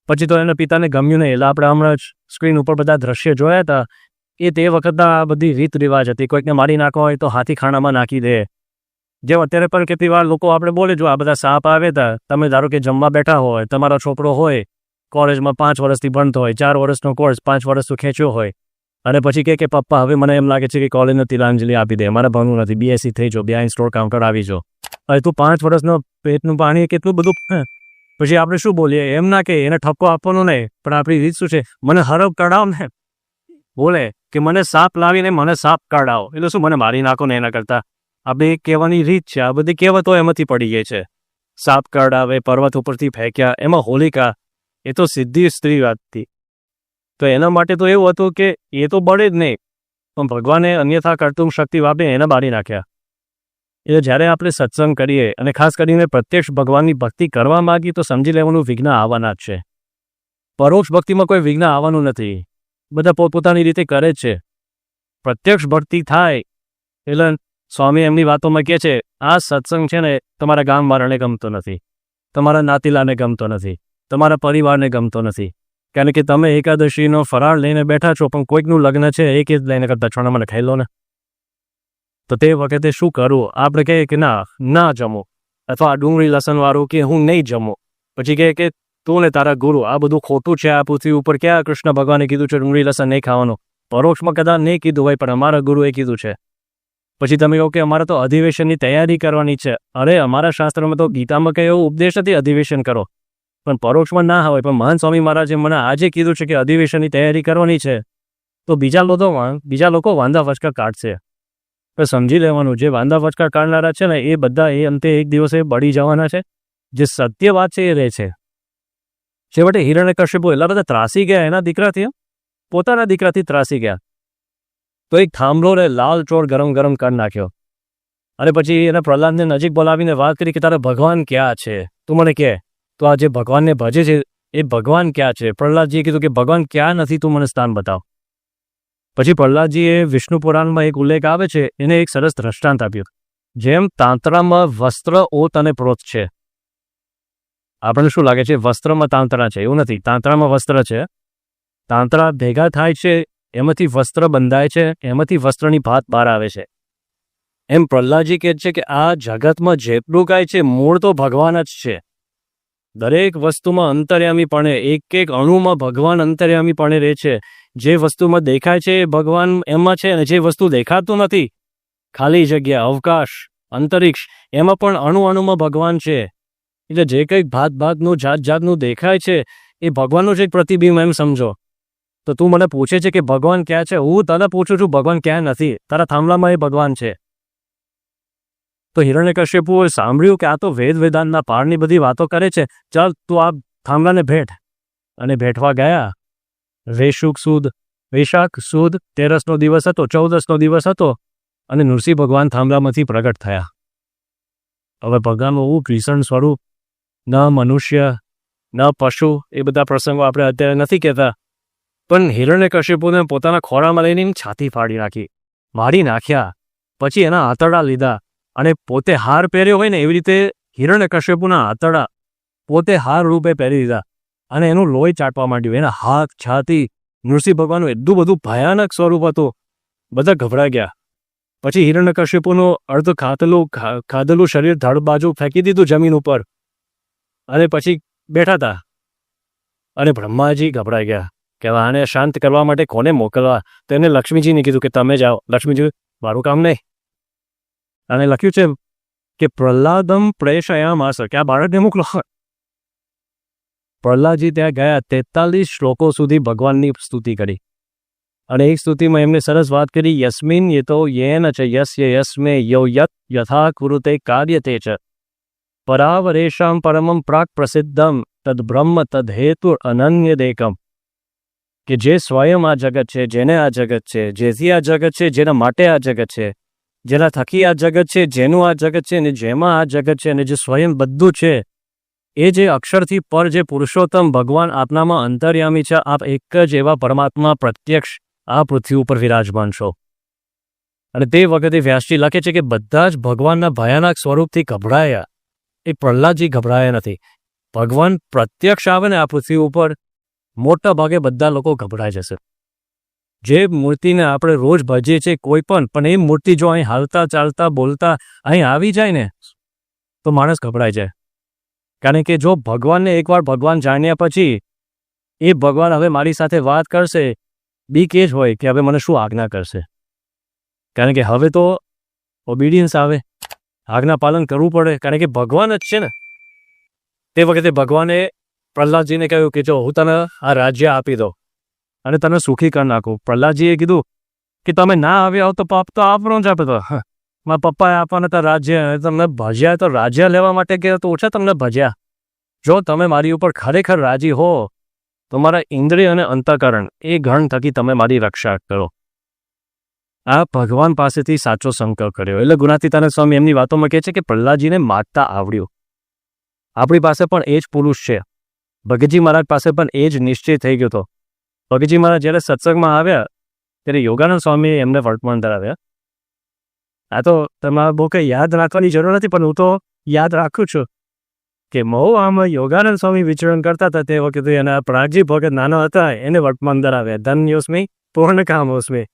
પછી તો એના પિતાને ગમ્યું નહીં. એટલે આપણે હમણાં જ સ્ક્રીન ઉપર બધા દ્રશ્ય જોયા હતા. એ તે વખતના આ બધી રીત રિવાજ હતી. કોઈકને મારી નાખવા હોય તો હાથી ખાણામાં નાખી દે. જેમ અત્યારે પણ કેટલી વાર લોકો આપણે બોલે, જો આ બધા સાપ આવે હતા, તમે ધારો કે જમવા બેઠા હોય, તમારો છોકરો હોય કોલેજમાં 5 વર્ષથી ભણતો હોય, 4 વર્ષનો કોર્સ 5 વર્ષથી ખેંચ્યો હોય, અને પછી કે પપ્પા હવે મને એમ લાગે છે કે કોલેજનો તિલાંજલિ આપી દે, મારે ભણવું નથી, BSc થઈ જાઓ, બિહાઇન્ડ સ્ટોર કાઉન્ટર આવી જાઓ. હવે તું 5 વર્ષનો પેટનું પાણી કેટલું બધું. પછી આપણે શું બોલીએ? એમ ના કે એને ઠપકો આપવાનો નહીં, પણ આપણી રીત શું છે? મને હરફ કાઢાવ ને, બોલે કે મને સાપ લાવીને મને સાપ કાઢાવો, એટલે શું મને મારી નાખો ને એના કરતાં. આ બે કહેવાની રીત છે. આ બધી કહેવતો એમાંથી પડી ગઈ છે. સાપ કાઢાવે, પર્વત ઉપરથી ફેંક્યા, એમાં હોલિકા એ તો સીધી સ્ત્રી વાત હતી. તો એના માટે તો એવું હતું કે એ તો બળે જ નહીં, પણ ભગવાને અન્યથા કર્તુમ શક્તિ વાપરીને એને બાળી નાખ્યા. એટલે જ્યારે આપણે સત્સંગ કરીએ અને ખાસ કરીને પ્રત્યક્ષ ભગવાનની ભક્તિ કરવા માગીએ તો સમજી લેવાનું વિઘ્ન આવવાના જ છે. પરોક્ષ ભક્તિમાં કોઈ વિઘ્ન આવવાનું નથી. બધા પોતપોતાની રીતે કરે જ છે. પ્રત્યક્ષ ભક્તિ થાય એટલે સ્વામી એમની વાતોમાં કહે છે, આ સત્સંગ છે ને તમારા ગામવાળાને ગમતો નથી, તમારા નાતીલાને ગમતો નથી, તમારા પરિવારને ગમતો નથી. કારણ કે તમે એકાદશીનો ફરાળ લઈને બેઠા છો, પણ કોઈકનું લગ્ન છે એક જ લઈને કરતા છો, મને ખાઈ લો ને. તો તે વખતે શું કરવું? આપણે કહીએ કે ના જમો, અથવા ડુંગળી લસણવાળું કે હું નહીં જમું. પછી કહે કે તું ને તારા ગુરુ આ બધું ખોટું છે. આ પૃથ્વી ઉપર ક્યાં કૃષ્ણ ભગવાને કીધું છે ડુંગળી લસણ નહીં ખાવાનું? પરોક્ષમાં કદાચ નહીં કીધું હોય, પણ અમારા ગુરુએ કીધું છે. પછી તમે કહો કે અમારે તો અધિવેશનની તૈયારી કરવાની છે. અરે અમારા શાસ્ત્રમાં તો ગીતામાં કંઈ એવો ઉપદેશ નથી અધિવેશન કરો, પણ પરોક્ષમાં ના હોય. પણ મહાન સ્વામી મહારાજે મને આજે કીધું છે કે અધિવેશનની તૈયારી કરવાની છે, તો બીજા લોકો વાંધા વચકા કાઢશે. તો સમજી લેવાનું, જે વાંધા વચકા કાઢનારા છે ને એ બધા એ અંતે એક દિવસે બળી જવાના છે. જે સત્ય વાત છે એ રહે છે. છેવટે હિરણ્યકશ્યપુ એટલા બધા ત્રાસી ગયા એના દીકરાથી, પોતાના દીકરાથી ત્રાસી ગયા. તો એક થાંભલો ને લાલ ચોળ ગરમ કરી નાખ્યો. અને પછી એને પ્રહલાદને નજીક બોલાવીને વાત કરી કે તારા ભગવાન ક્યાં છે, તું મને કહે. તો આ જે ભગવાનને ભજે છે એ ભગવાન ક્યાં છે? પ્રહલાદજીએ કીધું કે ભગવાન ક્યાં નથી, તું મને સ્થાન બતાવ. પછી પ્રહલાદજીએ વિષ્ણુ પુરાણમાં એક ઉલ્લેખ આવે છે, એને એક સરસ દ્રષ્ટાંત આપ્યું. જેમ તાંતરામાં વસ્ત્ર ઓત અને પ્રોત છે. આપણને શું લાગે છે વસ્ત્રમાં તાંતરા છે? એવું નથી. તાંતરામાં વસ્ત્ર છે, તાંતરા ભેગા થાય છે, એમાંથી વસ્ત્ર બંધાય છે, એમાંથી વસ્ત્રની ભાત બહાર આવે છે. એમ પ્રહલાદજી કહે છે કે આ જગતમાં જેટલું કાંઈ છે મૂળ તો ભગવાન જ છે. દરેક વસ્તુમાં અંતર્યામીપણે, એક અણુમાં ભગવાન અંતર્યામીપણે રહે છે. જે વસ્તુમાં દેખાય છે એ ભગવાન એમાં છે, અને જે વસ્તુ દેખાતું નથી, ખાલી જગ્યા, અવકાશ, અંતરિક્ષ, એમાં પણ અણુમાં ભગવાન છે. એટલે જે કંઈક ભાતનું જાતનું દેખાય છે એ ભગવાનનું જ એક પ્રતિબિંબ એમ સમજો. તો તું મને પૂછે છે કે ભગવાન ક્યાં છે? હું તને પૂછું છું ભગવાન ક્યાં નથી. તારા થાંભલામાં એ ભગવાન છે. તો હિરણ્યકશ્યપુએ સાંભળ્યું કે આ તો વેદાંતના પારની બધી વાતો કરે છે, ચાલ તું આ થાંભલાને ભેટ. અને ભેટવા ગયા. વૈશાખ સુદ 13નો દિવસ હતો, 14નો દિવસ હતો, અને નૃસિંહ ભગવાન થાંભલામાંથી પ્રગટ થયા. હવે ભગવાનનું ભીષણ સ્વરૂપ, ન મનુષ્ય ન પશુ, એ બધા પ્રસંગો આપણે અત્યારે નથી કહેતા, પણ હિરણ્યકશ્યપુને પોતાના ખોળામાં લઈને છાતી ફાડી નાખી, મારી નાખ્યા. પછી એના આંતરડા લીધા અને પોતે હાર પહેર્યો હોય ને એવી રીતે હિરણ્યકશ્યપુના આંતરડા પોતે હાર રૂપે પહેરી દીધા અને એનું લોહી ચાટવા માંડ્યું. એના હાથ, છાતી. નૃસિંહ ભગવાનનું એટલું બધું ભયાનક સ્વરૂપ હતું, બધા ગભરાઈ ગયા. પછી હિરણ્યકશ્યપુનું અર્ધ ખાધેલું શરીર ધડ બાજુ ફેંકી દીધું જમીન ઉપર, અને પછી બેઠા હતા. અને બ્રહ્માજી ગભરાઈ ગયા કે આને શાંત કરવા માટે કોને મોકલવા? તો એને લક્ષ્મીજીને કીધું કે તમે જાઓ. લક્ષ્મીજી, મારું કામ નહીં. અને લખ્યું છે કે પ્રહલાદમ પ્રેષયામાસ, કે આ બાળકને મોકલો. પ્રહલાદજી ત્યાં ગયા, 43 શ્લોકો સુધી ભગવાનની સ્તુતિ કરી. અને એક સ્તુતિમાં એમને સરસ વાત કરી, યસ્મિન યતો યેન ચ યસ્ય યસ્મે યો યત યથા કુરુતે કાર્યતે ચ પરાવરેશામ પરમમ પ્રાક પ્રસિદ્ધમ તદ બ્રહ્મ તદ હેતુ અનન્ય દેકમ. કે જે સ્વયં આ જગત છે, જેને આ જગત છે, જેથી આ જગત છે, જેના માટે આ જગત છે, જેના થકી આ જગત છે, જેનું આ જગત છે, ને જેમાં આ જગત છે, અને જે સ્વયં બધું છે, એ જે અક્ષરથી પર જે પુરુષોત્તમ ભગવાન આપનામાં અંતર્યામી છે, આપ એક જ એવા પરમાત્મા પ્રત્યક્ષ આ પૃથ્વી ઉપર વિરાજમાન છો. અને તે વખતે વ્યાસજી લખે છે કે બધા જ ભગવાનના ભયાનક સ્વરૂપથી ગભરાયા. એ પ્રહલાદજી ગભરાયા નથી. ભગવાન પ્રત્યક્ષ આવે ને આ પૃથ્વી ઉપર, મોટા ભાગે બધા લોકો ગભરાઈ જશે. જે મૂર્તિને આપણે રોજ ભજીએ છીએ કોઈ પણ એ મૂર્તિ જો અહીં હાલતા ચાલતા બોલતા અહીં આવી જાય ને તો માણસ ગભરાઈ જાય. કારણ કે જો ભગવાનને એકવાર ભગવાન જાણ્યા પછી એ ભગવાન હવે મારી સાથે વાત કરશે, બીક એ જ હોય કે હવે મને શું આજ્ઞા કરશે. કારણ કે હવે તો ઓબિડિયન્સ આવે, આજ્ઞા પાલન કરવું પડે, કારણ કે ભગવાન જ છે ને. તે વખતે ભગવાને પ્રહલાદજીને કહ્યું કે જો હું તને આ રાજ્ય આપી દઉં અને તને સુખી કરી નાખું. પ્રહલાદજીએ કીધું કે તમે ના આવ્યા હો તો પાપ તો આપણો જ આપે. તો મારા પપ્પાએ આપવાના હતા રાજ્ય, તમને ભજ્યા તો રાજ્ય લેવા માટે કે તો ઓછા તમને ભજ્યા. જો તમે મારી ઉપર ખરેખર રાજી હો તો મારા ઇન્દ્રિય અને અંતઃકરણ એ ગણ થકી તમે મારી રક્ષા કરો. આ ભગવાન પાસેથી સાચો સંકલ્પ કર્યો. એટલે ગુણાતીતાનંદ સ્વામી એમની વાતોમાં કહે છે કે પ્રહલાદજીને માગતા આવડ્યું. આપણી પાસે પણ એ જ પુરુષ છે. ભગતજી મહારાજ પાસે પણ એ જ નિશ્ચય થઈ ગયો હતો. ભગતજી મહારાજ જ્યારે સત્સંગમાં આવ્યા ત્યારે યોગાનંદ સ્વામીએ એમને વર્તમાન ધરાવ્યા. આ તો તમારે બહુ કંઈ યાદ રાખવાની જરૂર નથી, પણ હું તો યાદ રાખું છું કે મહુવામાં યોગાનંદ સ્વામી વિચરણ કરતા હતા તે વખતે એના પ્રાગજી ભગત નાના હતા એને વર્તમાન ધરાવ્યા. ધન્યોસ્મી પૂર્ણ કામોસ્મી.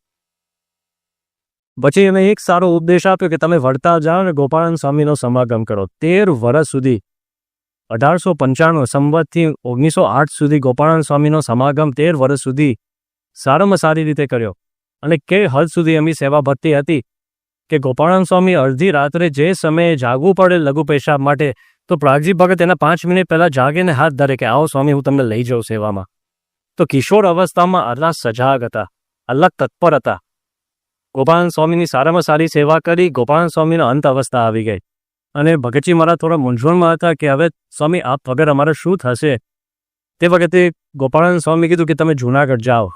પછી એને એક સારો ઉપદેશ આપ્યો કે તમે વળતા જાઓ અને ગોપાળાનંદ સ્વામીનો સમાગમ કરો. 13 વર્ષ સુધી 1895 સંવતથી 1908 સુધી ગોપાળાનંદ સ્વામીનો સમાગમ 13 વર્ષ સુધી સારામાં સારી રીતે કર્યો. અને કે હદ સુધી એમની સેવા ભક્તિ હતી કે ગોપાળાનંદ સ્વામી અડધી રાત્રે જે સમયે જાગવું પડે લઘુ પેશાબ માટે તો પ્રાગજી ભગત એના 5 મિનિટ પહેલાં જાગીને હાથ ધરે કે આવો સ્વામી હું તમને લઈ જાઉં સેવામાં. તો કિશોર અવસ્થામાં અલ્લાહ સજાગ હતા, અલ્લાહ તત્પર હતા. ગોપાળાનંદ સ્વામીની સારામાં સારી સેવા કરી. ગોપાળાનંદ સ્વામીનો અંત અવસ્થા આવી ગઈ અને ભગતજી મહારાજ થોડા મૂંઝવણમાં હતા કે હવે સ્વામી આપ વગર અમારે શું થશે. તે વખતે ગોપાળાનંદ સ્વામી કીધું કે તમે જૂનાગઢ જાઓ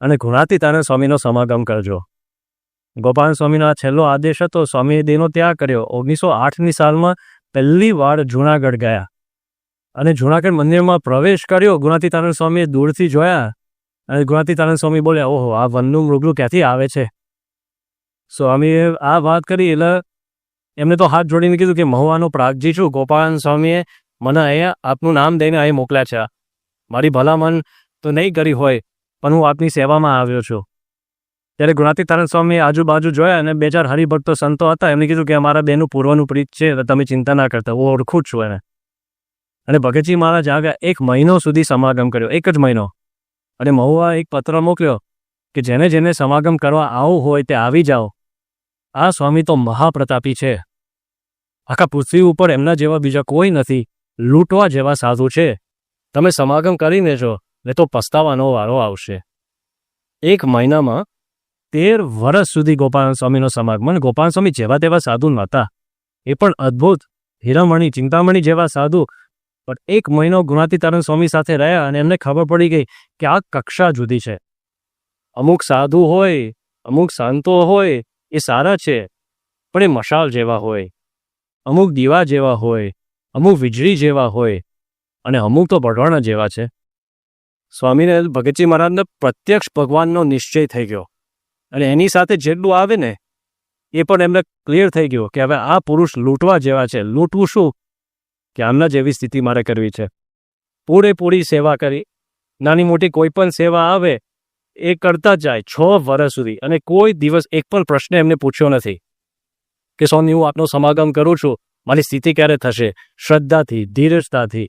અને ગુણાતીતાનંદ સ્વામીનો સમાગમ કરજો. ગોપાળાનંદ સ્વામીનો આ છેલ્લો આદેશ હતો. સ્વામીએ દેહનો ત્યાગ કર્યો. 1908ની સાલમાં પહેલી વાર જૂનાગઢ ગયા અને જૂનાગઢ મંદિરમાં પ્રવેશ કર્યો. ગુણાતીતાનંદ સ્વામીએ દૂરથી જોયા અને ગુણાતીતાનંદ સ્વામી બોલ્યા, ઓહો આ વનનું મૃગલું ક્યાંથી આવે છે. સ્વામીએ આ વાત કરી એટલે એમને તો હાથ જોડીને કીધું કે મહુવાનો પ્રાગજી છું. ગોપાળાનંદ સ્વામીએ મને અહીંયા આપનું નામ દઈને અહીં મોકલ્યા છે. મારી ભલામણ તો નહીં કરી હોય પણ હું આપની સેવામાં આવ્યો છું. ત્યારે ગુણાતીતાનંદ સ્વામીએ આજુબાજુ જોયા અને 2-4 હરિભક્તો સંતો હતા. એમને કીધું કે અમારા બેનું પૂર્વનું પ્રીત છે, તમે ચિંતા ના કરતા, હું ઓળખું જ છું એને. અને ભગતજી મહારાજ આવ્યા. 1 મહિનો સુધી સમાગમ કર્યો, 1 જ મહિનો. અને મહુવા એક પત્ર મોકલ્યો કે જેને જેને સમાગમ કરવા આવવું હોય તે આવી જાઓ. આ સ્વામી તો મહાપ્રતાપી છે. આખા પૃથ્વી ઉપર એમના જેવા બીજા કોઈ નથી. લૂંટવા જેવા સાધુ છે. તમે સમાગમ કરી લેજો ને તો પસ્તાવાનો વારો આવશે. 1 મહિનામાં 13 વર્ષ સુધી ગોપાળાનંદ સ્વામીનો સમાગમ. અને ગોપાળાનંદ સ્વામી જેવા તેવા સાધુ નહોતા. એ પણ અદ્ભુત હીરામણી ચિંતામણી જેવા સાધુ. પણ 1 મહિનો ગુણાતીતાનંદ સ્વામી સાથે રહ્યા અને એમને ખબર પડી ગઈ કે આ કક્ષા જુદી છે. અમુક સાધુ હોય, અમુક સંતો હોય એ સારા છે પણ એ મશાલ જેવા હોય, અમુક દીવા જેવા હોય, અમુક વીજળી જેવા હોય અને અમુક તો ભગવાના જેવા છે. સ્વામીને ભગતજી મહારાજને પ્રત્યક્ષ ભગવાનનો નિશ્ચય થઈ ગયો અને એની સાથે જેટલું આવે ને એ પણ એમને ક્લિયર થઈ ગયું કે હવે આ પુરુષ લૂંટવા જેવા છે. લૂંટવું શું કે આમના જેવી સ્થિતિ મારે કરવી છે. પૂરેપૂરી સેવા કરી. નાની મોટી કોઈ પણ સેવા આવે એ કરતા જાય 6 વર્ષ સુધી. અને કોઈ દિવસ એક પણ પ્રશ્ન એમને પૂછ્યો નથી કે સ્વામી હું આપનો સમાગમ કરું છું, મારી સ્થિતિ ક્યારે થશે. શ્રદ્ધાથી, ધીરજતાથી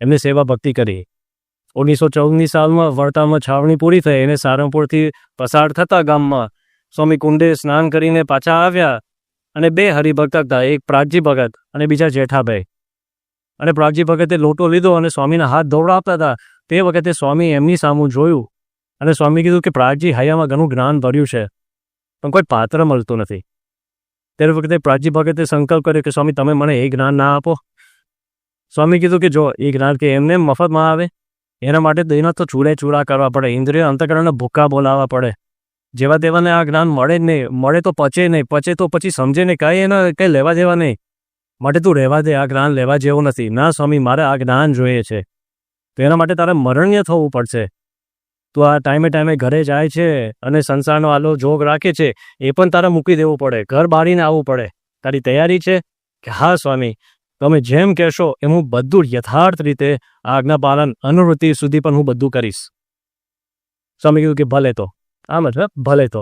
એમને સેવા ભક્તિ કરી. 1914ની સાલમાં વળતામાં છાવણી પૂરી થઈ અને સારંગપુરથી પસાર થતા ગામમાં સ્વામી કુંડે સ્નાન કરીને પાછા આવ્યા અને 2 હરિભક્ત હતા, એક પ્રાગજી ભગત અને બીજા જેઠાભાઈ. અને પ્રાગજી ભગતે લોટો લીધો અને સ્વામીના હાથ ધોવડાવતા હતા. તે વખતે સ્વામી એમની સામું જોયું અને સ્વામી કીધું કે પ્રાગજી હૈયામાં ઘણું જ્ઞાન ભર્યું છે પણ કોઈ પાત્ર મળતું નથી. તે વખતે પ્રાગજી ભગતે સંકલ્પ કર્યો કે સ્વામી તમે મને એ જ્ઞાન ના આપો. સ્વામી કીધું કે જો એ જ્ઞાન કે એમને મફતમાં આવે એના માટે તેના તો ચૂડા કરવા પડે, ઇન્દ્રિય અંતઃકરણના ભૂકા બોલાવવા પડે. જેવા તેવાને આ જ્ઞાન મળે જ નહીં, મળે તો પચે નહીં, પચે તો પછી સમજે નહીં, કાંઈ એના કંઈ લેવા દેવા નહીં. માટે તું રહેવા દે, આ જ્ઞાન લેવા જેવું નથી. ના સ્વામી, મારે આ જ્ઞાન જોઈએ છે. તો એના માટે તારે મરણ્ય થવું પડશે. તું આ ટાઈમે ટાઈમે ઘરે જાય છે અને સંસારનો આલો જોગ રાખે છે, એ પણ તારે મૂકી દેવું પડે, ઘર બાળીને આવવું પડે. તારી તૈયારી છે કે હા સ્વામી, તમે જેમ કહેશો એમ હું બધું યથાર્થ રીતે આજ્ઞા પાલન અનુવૃત્તિ સુધી પણ હું બધું કરીશ. સ્વામી કીધું કે ભલે, તો આમ જ ભલે, તો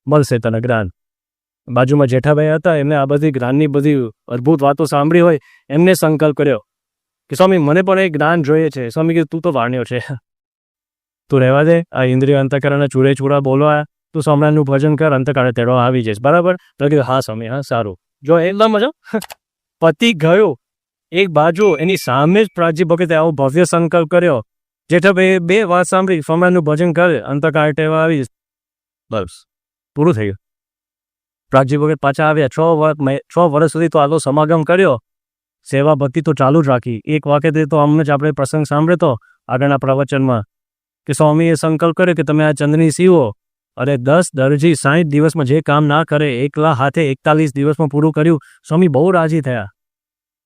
મળશે તને જ્ઞાન. બાજુમાં જેઠાભાઈ હતા, એમને આ બધી જ્ઞાનની બધી અદ્ભુત વાતો સાંભળી હોય, એમને સંકલ્પ કર્યો કે સ્વામી મને પણ એક જ્ઞાન જોઈએ છે. સ્વામી કીધું તું તો વાણ્યો છે, તું રહેવા દે, આ ઇન્દ્રિય અંતઃકરણના ચૂડે ચૂડા બોલવા, તું સ્વામિનારાયણનું ભજન કર, અંતકાળે તેડો આવી જઈશ, બરાબર? તો કીધું હા સ્વામી, હા સારું. જો એકદમ જ પતિ ગયો, એક બાજુ એની સામે જ પ્રાજી ભગતે આવો ભવ્ય સંકલ્પ કર્યો. જેઠાભાઈ બે વાત સાંભળી, સ્વામિનારાયણનું ભજન કરે, અંતકાળે ટેવા આવી, બસ પૂરું થઈ ગયું. પ્રાજી ભગત પાછા આવ્યા. 6 વર્ષ સુધી તો આટલો સમાગમ કર્યો, સેવા ભક્તિ તો ચાલુ જ રાખી. એક વખતે તો અમને જ આપણે પ્રસંગ સાંભળ્યો આગળના પ્રવચનમાં કે સ્વામીએ સંકલ્પ કર્યો કે તમે આ ચંદ્રની સીવો, અરે 10 દરજી 60 દિવસમાં જે કામ ના કરે, એકલા હાથે 41 દિવસમાં પૂરું કર્યું. સ્વામી બહુ રાજી થયા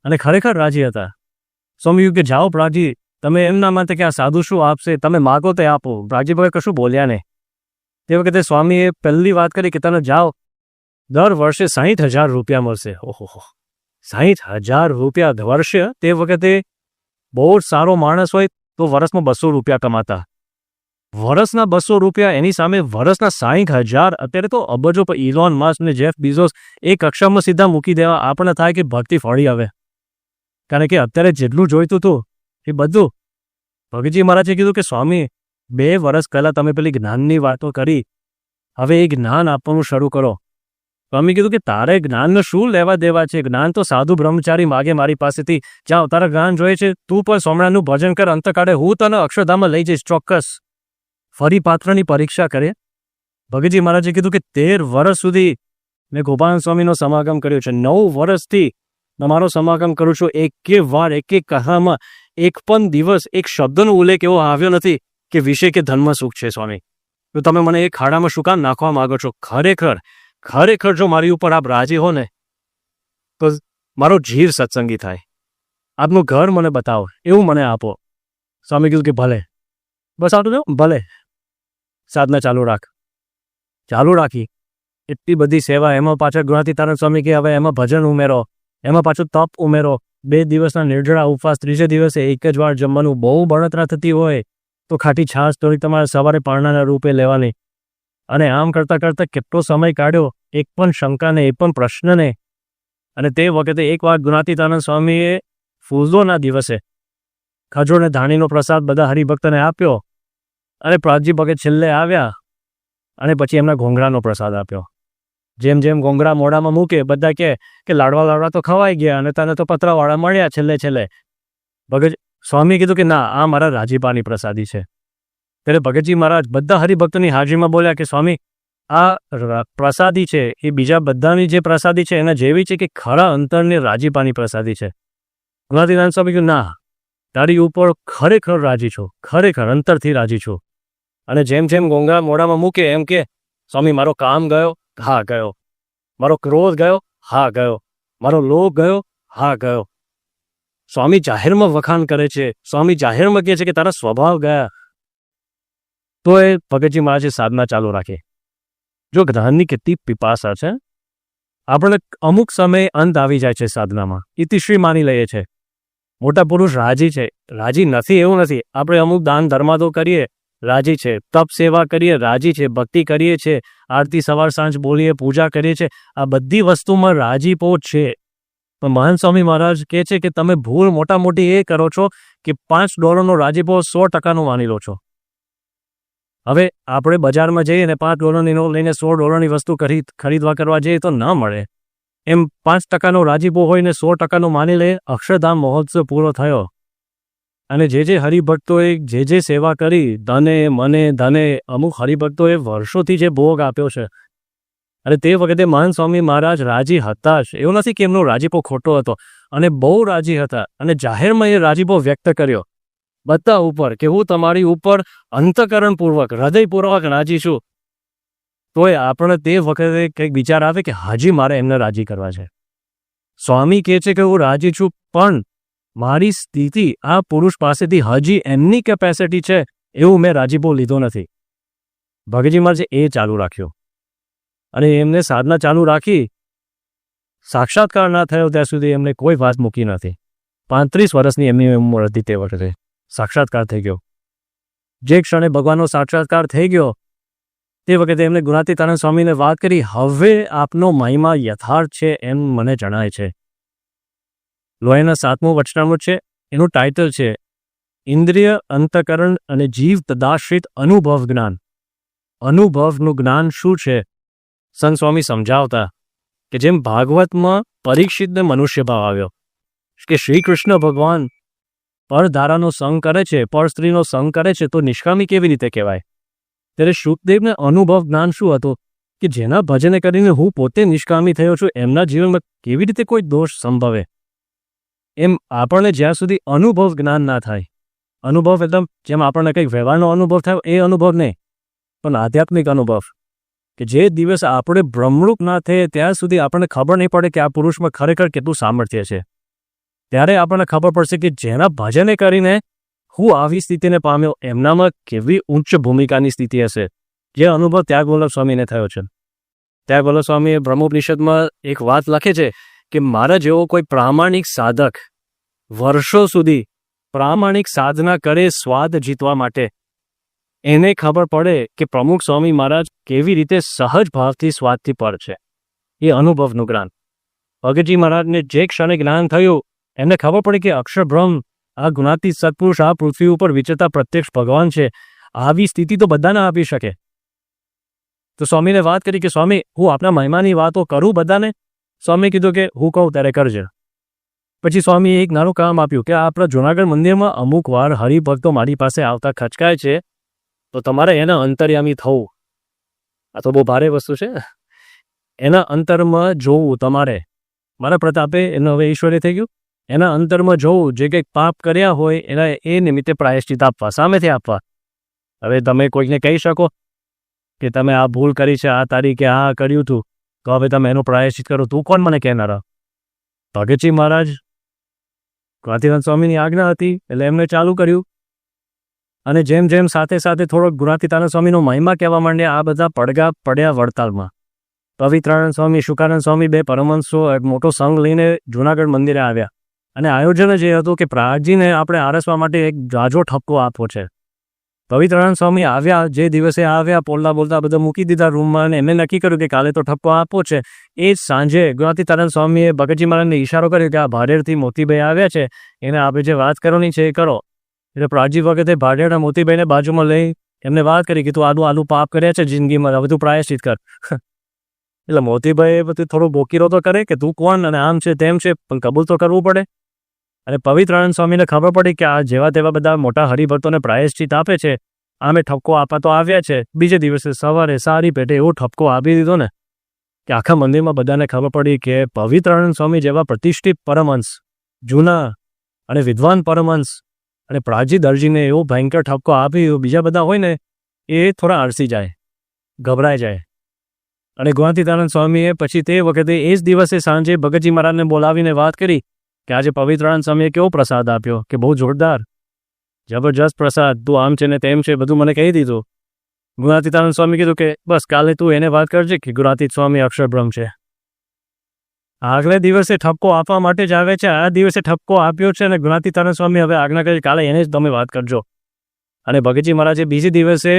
અને ખરેખર રાજી હતા. સ્વામી કે જાઓ પ્રાજી, તમે એમના માટે કે આ સાધુ શું આપશે, તમે માગો તે આપો. પ્રાજી ભગત કશું બોલ્યા નહીં. તે વખતે સ્વામીએ પહેલી વાત કરી કે તમે જાઓ, દર વર્ષે 60,000 રૂપિયા મળશે. ઓહો, 60,000 રૂપિયા વર્ષે! તે વખતે બહુ જ સારો માણસ હોય તો વર્ષમાં 200 રૂપિયા કમાતા. વર્ષના 200 રૂપિયા, એની સામે વર્ષના 60,000. અત્યારે તો અબજો પર ઇલોન મસ્ક ને જેફ બીઝોસ એક અક્ષરમાં સીધા મૂકી દેવા. આપણને થાય કે ભક્તિ ફળી આવે, કારણ કે અત્યારે જેટલું જોઈતું હતું એ બધું. ભગતજી મહારાજે કીધું કે સ્વામી 2 વર્ષ પહેલાં તમે પેલી જ્ઞાનની વાતો કરી, હવે એ જ્ઞાન આપવાનું શરૂ કરો. સ્વામી કીધું કે તારે જ્ઞાનને શું લેવા દેવા છે? જ્ઞાન તો સાધુ બ્રહ્મચારી માગે મારી પાસેથી. જાઓ, તારા જ્ઞાન જોઈએ છે, તું પણ સ્વામિનારાયણનું ભજન કર, અંતકાળે હું તને અક્ષરધામમાં લઈ જઈશ ચોક્કસ. ફરી પાત્રની પરીક્ષા કરે. ભગતજી મહારાજે કીધું કે 13 વર્ષ સુધી મેં ગોપાલ સ્વામીનો સમાગમ કર્યો છે, 9 વર્ષથી તમારો સમાગમ કરું છું. એક વાર એક કથામાં એક પણ દિવસ એક શબ્દનો ઉલ્લેખ એવો આવ્યો નથી કે વિષય કે ધર્મ સુખ છે. સ્વામી, તો તમે મને એ ખાડામાં શું કામ નાખવા માંગો છો? ખરેખર જો મારી ઉપર આપ રાજી હો ને તો મારો જીવ સત્સંગી થાય. આપનું ઘર મને બતાવો, એવું મને આપો. સ્વામી કીધું કે ભલે, બસ આટલું ભલે. સાધના ચાલુ રાખી. એટલી બધી સેવા, એમાં પાછળ ગુણાતીતાનંદ સ્વામી કે હવે એમાં ભજન ઉમેરો, એમાં પાછું તપ ઉમેરો, 2 દિવસના નિર્જળા ઉપવાસ, 3જે દિવસે એક જ વાર જમવાનું. બહુ બળતરા થતી હોય તો ખાટી છાશ થોડી તમારે સવારે પારણાના રૂપે લેવાની. અને આમ કરતાં કરતાં કેટલો સમય કાઢ્યો, એક પણ શંકા ને, એક પણ પ્રશ્ન ને. અને તે વખતે એક વાર ગુણાતીતાનંદ સ્વામીએ ફૂલોના દિવસે ખજૂર ને ધાણીનો પ્રસાદ બધા હરિભક્તને આપ્યો. અને પ્રાજી ભગત છેલ્લે આવ્યા અને પછી એમના ઘોંઘરાનો પ્રસાદ આપ્યો. જેમ જેમ ઘોંઘરા મોઢામાં મૂકે, બધા કે લાડવા તો ખવાઈ ગયા અને તને તો પતરાવાળા મળ્યા છેલ્લે. ભગત સ્વામીએ કીધું કે ના, આ મારા રાજીપાની પ્રસાદી છે. ત્યારે ભગતજી મહારાજ બધા હરિભક્તોની હાજરીમાં બોલ્યા કે સ્વામી, આ પ્રસાદી છે એ બીજા બધાની જે પ્રસાદી છે એના જેવી છે કે ખરા અંતરની રાજીપાની પ્રસાદી છે. ગુણાતીતાનંદ સ્વામી કહ્યું ના, તારી ઉપર ખરેખર રાજી છું, ખરેખર અંતરથી રાજી છું. અને જેમ જેમ ઘોંઘરા મોઢામાં મૂકે એમ કે સ્વામી મારો કામ ગયો, હા ગયો. મારો ક્રોધ ગયો, હા ગયો. મારો લોભ ગયો, હા ગયો. સ્વામી જાહેરમાં વખાણ કરે છે, સ્વામી જાહેરમાં કહે છે કે તારા સ્વભાવ ગયા. તો એ ભગતજી મહારાજે સાધના ચાલુ રાખી. જો જ્ઞાનની કેટલી પીપાસા છે, આપણે અમુક સમયે અંત આવી જાય છે સાધનામાં, ઇતિશ્રી માની લઈએ છે. મોટા પુરુષ રાજી છે, રાજી નથી એવું નથી. આપણે અમુક દાન ધર્માદો કરીએ, રાજી છે. તપ સેવા કરીએ, રાજી છે. ભક્તિ કરીએ છીએ, આરતી સવાર સાંજ બોલીએ, પૂજા કરીએ છીએ, આ બધી વસ્તુમાં રાજીપો છે. પણ મહાન સ્વામી મહારાજ કહે છે કે તમે ભૂલ મોટા મોટી એ કરો છો કે $5 રાજીપો 100% માની લો છો. હવે આપણે બજારમાં જઈએ ને $5 નોટ લઈને $100 વસ્તુ ખરીદવા કરવા જઈએ તો ન મળે. એમ 5% રાજીપો હોય ને 100% માની લે, અક્ષરધામ મહોત્સવ પૂરો થયો. અને જે હરિભક્તોએ જે સેવા કરી, ધને અમુક હરિભક્તોએ વર્ષોથી જે ભોગ આપ્યો છે. અને તે વખતે મહાન સ્વામી મહારાજ રાજી હતા જ. એવું નથી કે એમનો રાજીપો ખોટો હતો, અને બહુ રાજી હતા. અને જાહેરમાં એ રાજીપો વ્યક્ત કર્યો બધા ઉપર કે હું તમારી ઉપર અંતઃકરણપૂર્વક, હૃદયપૂર્વક રાજી છું. તોય આપણે તે વખતે કંઈક વિચાર આવે કે હજી મારે એમને રાજી કરવા છે. સ્વામી કહે છે કે હું રાજી છું, પણ મારી સ્થિતિ આ પુરુષ પાસેથી હજી એમની કેપેસિટી છે એવું મેં રાજીપો લીધો નથી. ભગતજી મહારાજે એ ચાલુ રાખ્યો અને એમને સાધના ચાલુ રાખી. સાક્ષાત્કાર ના થયો ત્યાં સુધી એમને કોઈ વાત મૂકી નથી. 35 વર્ષની એમની ઉંમર હતી તે વખતે સાક્ષાત્કાર થઈ ગયો. જે ક્ષણે ભગવાનનો સાક્ષાત્કાર થઈ ગયો તે વખતે એમને ગુણાતીતાનંદ સ્વામીને વાત કરી, હવે આપનો મહિમા યથાર્થ છે એમ મને જણાય છે. લોહીના 7મું વચનામૃત છે, એનું ટાઇટલ છે ઇન્દ્રિય, અંતકરણ અને જીવ તદાશ્રિત અનુભવ જ્ઞાન. અનુભવનું જ્ઞાન શું છે? સંત સ્વામી સમજાવતા કે જેમ ભાગવતમાં પરીક્ષિતને મનુષ્ય ભાવ આવ્યો કે શ્રી કૃષ્ણ ભગવાન પરધારાનો સંગ કરે છે, પર સ્ત્રીનો સંગ કરે છે, તો નિષ્કામી કેવી રીતે કહેવાય? ત્યારે શુકદેવને અનુભવ જ્ઞાન શું હતું કે જેના ભજને કરીને હું પોતે નિષ્કામી થયો છું, એમના જીવનમાં કેવી રીતે કોઈ દોષ સંભવે? એમ આપણને જ્યાં સુધી અનુભવ જ્ઞાન ના થાય, અનુભવ એકદમ જેમ આપણને કંઈક વ્યવહારનો અનુભવ થયો એ અનુભવ નહીં, પણ આધ્યાત્મિક અનુભવ, કે જે દિવસ આપણે બ્રહ્મરૂપ ના થઈએ ત્યાં સુધી આપણને ખબર નહીં પડે કે આ પુરુષમાં ખરેખર કેટલું સામર્થ્ય છે. ત્યારે આપણને ખબર પડશે કે જેના ભજને કરીને હું આવી સ્થિતિને પામ્યો એમનામાં કેવી ઉચ્ચ ભૂમિકાની સ્થિતિ હશે. જે અનુભવ ત્યાગવલ્લભ સ્વામીને થયો છે. ત્યાગવલ્લભ સ્વામીએ બ્રહ્મોપનિષદમાં એક વાત લખે છે કે મારા જેવો કોઈ પ્રામાણિક સાધક વર્ષો સુધી પ્રામાણિક સાધના કરે સ્વાદ જીતવા માટે, એને ખબર પડે કે પ્રમુખ સ્વામી મહારાજ કેવી રીતે સહજ ભાવથી સ્વાદથી પર છે. એ અનુભવનું જ્ઞાન. ભગતજી મહારાજને જે ક્ષણે જ્ઞાન થયું એમને ખબર પડી કે અક્ષરબ્રહ્મ, આ ગુણાતીત સત્પુરુષ આ પૃથ્વી ઉપર વિચરતા પ્રત્યક્ષ ભગવાન છે. આવી સ્થિતિ તો બધાને આપી શકે. તો સ્વામીને વાત કરી કે સ્વામી હું આપના મહિમાની વાતો કરું બધાને? સ્વામી કીધું કે હું કહું ત્યારે કરજે. પછી સ્વામીએ એક નાનું કામ આપ્યું કે આપણા જૂનાગઢ મંદિરમાં અમુક વાર હરિભક્તો મારી પાસે આવતા ખચકાય છે, તો તમારે એના અંતર્યામી થવું. આ તો બહુ ભારે વસ્તુ છે. એના અંતરમાં જોવું તમારે. મારા પ્રતાપે એનો હવે ઈશ્વરે થઈ ગયું. એના અંતરમાં જોવું, જે કંઈક પાપ કર્યા હોય એના એ નિમિત્તે પ્રાયશ્ચિત આપવા, સામેથી આપવા. હવે તમે કોઈકને કહી શકો કે તમે આ ભૂલ કરી છે, આ તારીખે આ કર્યું હતું, તો હવે તમે એનું પ્રાયશ્ચિત કરો. તું કોણ મને કહેનારા? ભગતજી મહારાજ ગુણાતીતાનંદ સ્વામીની આજ્ઞા હતી એટલે એમને ચાલુ કર્યું. અને જેમ જેમ સાથે સાથે થોડોક ગુણાતીતાનંદ સ્વામીનો મહિમા કહેવા માંડ્યા, આ બધા પડઘા પડ્યા વડતાલમાં. પવિત્રાનંદ સ્વામી, શુકાનંદ સ્વામી બે પરમહંસો એક મોટો સંઘ લઈને જૂનાગઢ મંદિરે આવ્યા. અને આયોજન જ એ હતું કે પ્રહારજીને આપણે આરસવા માટે એક જાજો ઠપકો આપવો છે. પવિત્રાનંદ સ્વામી આવ્યા, જે દિવસે આવ્યા પોલતા બોલતા બધા મૂકી દીધા રૂમમાં, અને એમને નક્કી કર્યું કે કાલે તો ઠપકો આપવો છે. એ જ સાંજે ગુણાતીતાનંદ સ્વામીએ ભગતજી મહારાજને ઈશારો કર્યો કે આ ભાડેરથી મોતીભાઈ આવ્યા છે, એને આપણે જે વાત કરવાની છે એ કરો. એટલે પ્રાજી વખતે ભાડેરના મોતીભાઈને બાજુમાં લઈ એમને વાત કરી કે તું આલું પાપ કર્યા છે જિંદગીમાં, હવે તું પ્રાયશ્ચિત કર. એટલે મોતીભાઈ બધું થોડું બોકીરો તો કરે કે તું કોણ અને આમ છે તેમ છે, પણ કબૂલ તો કરવું પડે. અને પવિત્રાનંદ સ્વામીને ખબર પડી કે આ જેવા તેવા બધા મોટા હરિભક્તોને પ્રાયશ્ચિત આપે છે, આમે ઠપકો આપવા તો આવ્યા છે. બીજે દિવસે સવારે સારી પેટે એવો ઠપકો આપી દીધો ને કે આખા મંદિરમાં બધાને ખબર પડી કે પવિત્રાનંદ સ્વામી જેવા પ્રતિષ્ઠિત પરમહંસ, જૂના અને વિદ્વાન પરમહંસ અને પ્રાજી દરજીને એવો ભયંકર ઠપકો આપી, બીજા બધા હોય ને એ થોડા આળસી જાય, ગભરાઈ જાય. અને ગુણાતીતાનંદ સ્વામીએ પછી તે વખતે એ જ દિવસે સાંજે ભગતજી મહારાજને બોલાવીને વાત કરી કે આજે પવિત્રાનંદ સ્વામીએ કેવો પ્રસાદ આપ્યો, કે બહુ જોરદાર, જબરજસ્ત પ્રસાદ, તું આમ છે ને તેમ છે, બધું મને કહી દીધું. ગુણાતીતાનંદ સ્વામી કીધું કે બસ કાલે તું એને વાત કરજે કે ગુણાતીત સ્વામી અક્ષરબ્રહ્મ છે. આગલે દિવસે ઠપકો આપવા માટે જ આવે છે, આ દિવસે ઠપકો આપ્યો છે, અને ગુણાતીતાનંદ સ્વામી હવે આજ્ઞા કરી કાલે એને જ તમે વાત કરજો. અને ભગતજી મહારાજે બીજે દિવસે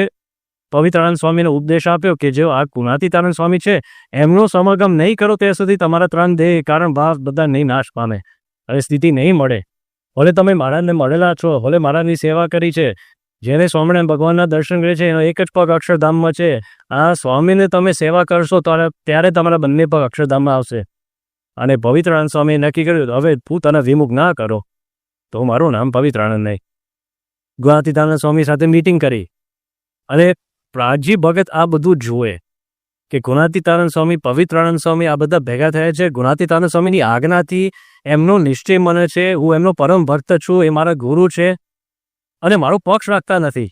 પવિત્રાનંદ સ્વામીને ઉપદેશ આપ્યો કે જો આ ગુણાતીતાનંદ સ્વામી છે એમનો સમાગમ નહીં કરો ત્યાં સુધી તમારા 3 દેહ કારણ ભાવ બધા નહીં નાશ પામે, હવે સ્થિતિ નહીં મળે. ભલે તમે મહારાજને મળેલા છો, ભલે મહારાજની સેવા કરી છે, જેને સ્વામિનારાયણ ભગવાનના દર્શન કરે છે એનો એક જ પગ અક્ષરધામમાં છે. આ સ્વામીને તમે સેવા કરશો ત્યારે તમારા બંને પગ અક્ષરધામમાં આવશે. અને પવિત્રાનંદ સ્વામીએ નક્કી કર્યું હવે તું તને વિમુખ ના કરો તો મારું નામ પવિત્રાનંદ નહીં. ગુણાતીતાનંદ સ્વામી સાથે મીટિંગ કરી અને પ્રાજી ભગત આ બધું જુએ કે ગુણાતીતાનંદ સ્વામી, પવિત્રાનંદ સ્વામી આ બધા ભેગા થયા છે. ગુણાતીતાનંદ સ્વામીની આજ્ઞાથી એમનો નિશ્ચય મને છે, હું એમનો પરમ ભક્ત છું, એ મારા ગુરુ છે અને મારો પક્ષ રાખતા નથી.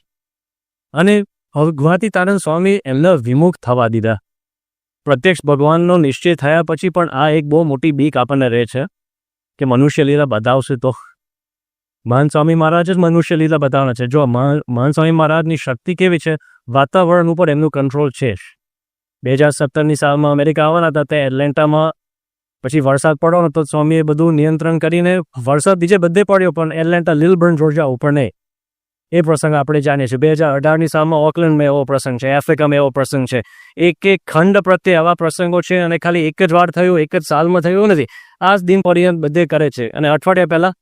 અને ગુણાતીતાનંદ સ્વામી એમને વિમુખ થવા દીધા. પ્રત્યક્ષ ભગવાનનો નિશ્ચય થયા પછી પણ આ એક બહુ મોટી બીક આપણને રહે છે કે મનુષ્ય લીલા બતાવશે તો. મહાન સ્વામી મહારાજ જ મનુષ્ય લીલા બતાવવાના છે. જો મહાન સ્વામી મહારાજની શક્તિ કેવી છે, વાતાવરણ ઉપર એમનું કંટ્રોલ છે. 2017ની સાલમાં અમેરિકા આવવાના હતા, તે એટલેન્ટામાં પછી વરસાદ પડ્યો તો સ્વામીએ બધું નિયંત્રણ કરીને વરસાદ બીજે બધે પડ્યો પણ એટલેન્ટા લિલબર્ન જોર્જિયા ઉપર નહીં. એ પ્રસંગ આપણે જાણીએ છીએ. 2018ની સાલમાં ઓકલેન્ડમાં એવો પ્રસંગ છે, આફ્રિકામાં એવો પ્રસંગ છે. એક ખંડ પ્રત્યે આવા પ્રસંગો છે અને ખાલી એક જ વાર થયું, એક જ સાલમાં થયું નથી. આ જ દિન પર્યંત બધે કરે છે. અને અઠવાડિયા પહેલાં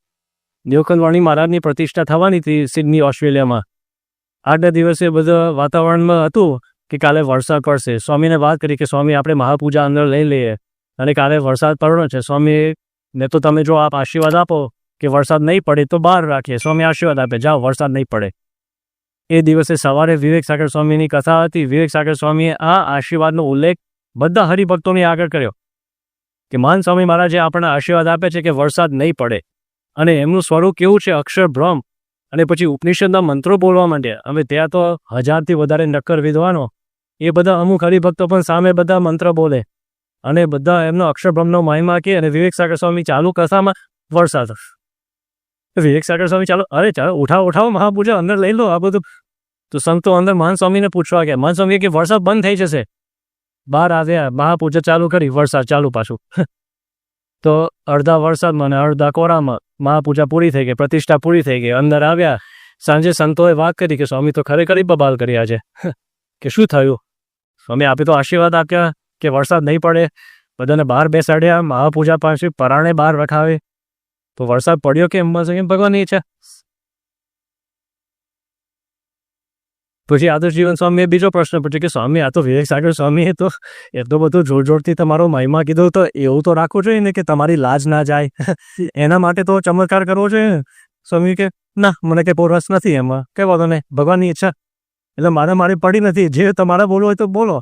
દેવખંડવાણી મહારાજની પ્રતિષ્ઠા થવાની હતી સિડની, ઓસ્ટ્રેલિયામાં. આગલા દિવસે બધા વાતાવરણમાં હતું કે કાલે વરસાદ પડશે. સ્વામીને વાત કરી કે સ્વામી આપણે મહાપૂજા અંદર લઈ લઈએ અને કાલે વરસાદ પડવાનો છે. સ્વામીને તો તમે જો આપ આશીર્વાદ આપો કે વરસાદ નહીં પડે તો બહાર રાખીએ. સ્વામી આશીર્વાદ આપે, જાઓ વરસાદ નહીં પડે. એ દિવસે સવારે વિવેક સાગર સ્વામીની કથા હતી. વિવેક સાગર સ્વામીએ આ આશીર્વાદનો ઉલ્લેખ બધા હરિભક્તોની આગળ કર્યો કે મહાન સ્વામી મહારાજે આપણને આશીર્વાદ આપે છે કે વરસાદ નહીં પડે. અને એમનું સ્વરૂપ કેવું છે, અક્ષર બ્રહ્મ. અને પછી ઉપનિષદના મંત્રો બોલવા માંડ્યા. હવે ત્યાં તો 1000થી વધારે નક્કર વિદ્વાનો, એ બધા અમુક હરિભક્તો પણ સામે બધા મંત્ર બોલે અને બધા એમનો અક્ષર બ્રહ્મનો મહિમા કહે. અને વિવેક સાગર સ્વામી ચાલુ કથામાં વરસાદ. વિવેક સાગર સ્વામી ચાલો, અરે ચાલો ઉઠાવો મહાપૂજા અંદર લઈ લો આ બધું. તો સંતો અંદર મહાન સ્વામીને પૂછવા ગયા. મહાન સ્વામીએ કે વરસાદ બંધ થઈ જશે. બહાર આવ્યા, મહાપૂજા ચાલુ કરી, વરસાદ ચાલુ પાછું. તો અડધા વરસાદમાં અને અડધા કોરામાં મહાપૂજા પૂરી થઈ ગઈ, પ્રતિષ્ઠા પૂરી થઈ ગઈ. અંદર આવ્યા, સાંજે સંતોએ વાત કરી કે સ્વામી તો ખરેખર બબાલ કરી આજે કે શું થયું. સ્વામી આપે તો આશીર્વાદ આપ્યા કે વરસાદ નહીં પડે, બધાને બહાર બેસાડ્યા, મહાપૂજા પાછી પરાણે બહાર રખાવે. તો વરસાદ પડ્યો કેમ? બસ એમ ભગવાનની ઈચ્છા. પછી આદર્શ જીવન સ્વામીએ બીજો પ્રશ્ન પૂછ્યો કે સ્વામી આ તો વિવેક સાગર સ્વામીએ તો એટલું બધું જોરથી તમારો મહિમા કીધો, તો એવું તો રાખવું જોઈએ ને કે તમારી લાજ ના જાય. એના માટે તો ચમત્કાર કરવો જોઈએ. સ્વામી કે ના, મને કંઈ રસ નથી એમાં, કઈ વાંધો નહીં, ભગવાનની ઈચ્છા. એટલે મારી પડી નથી, જે તમારે બોલવું હોય તો બોલો.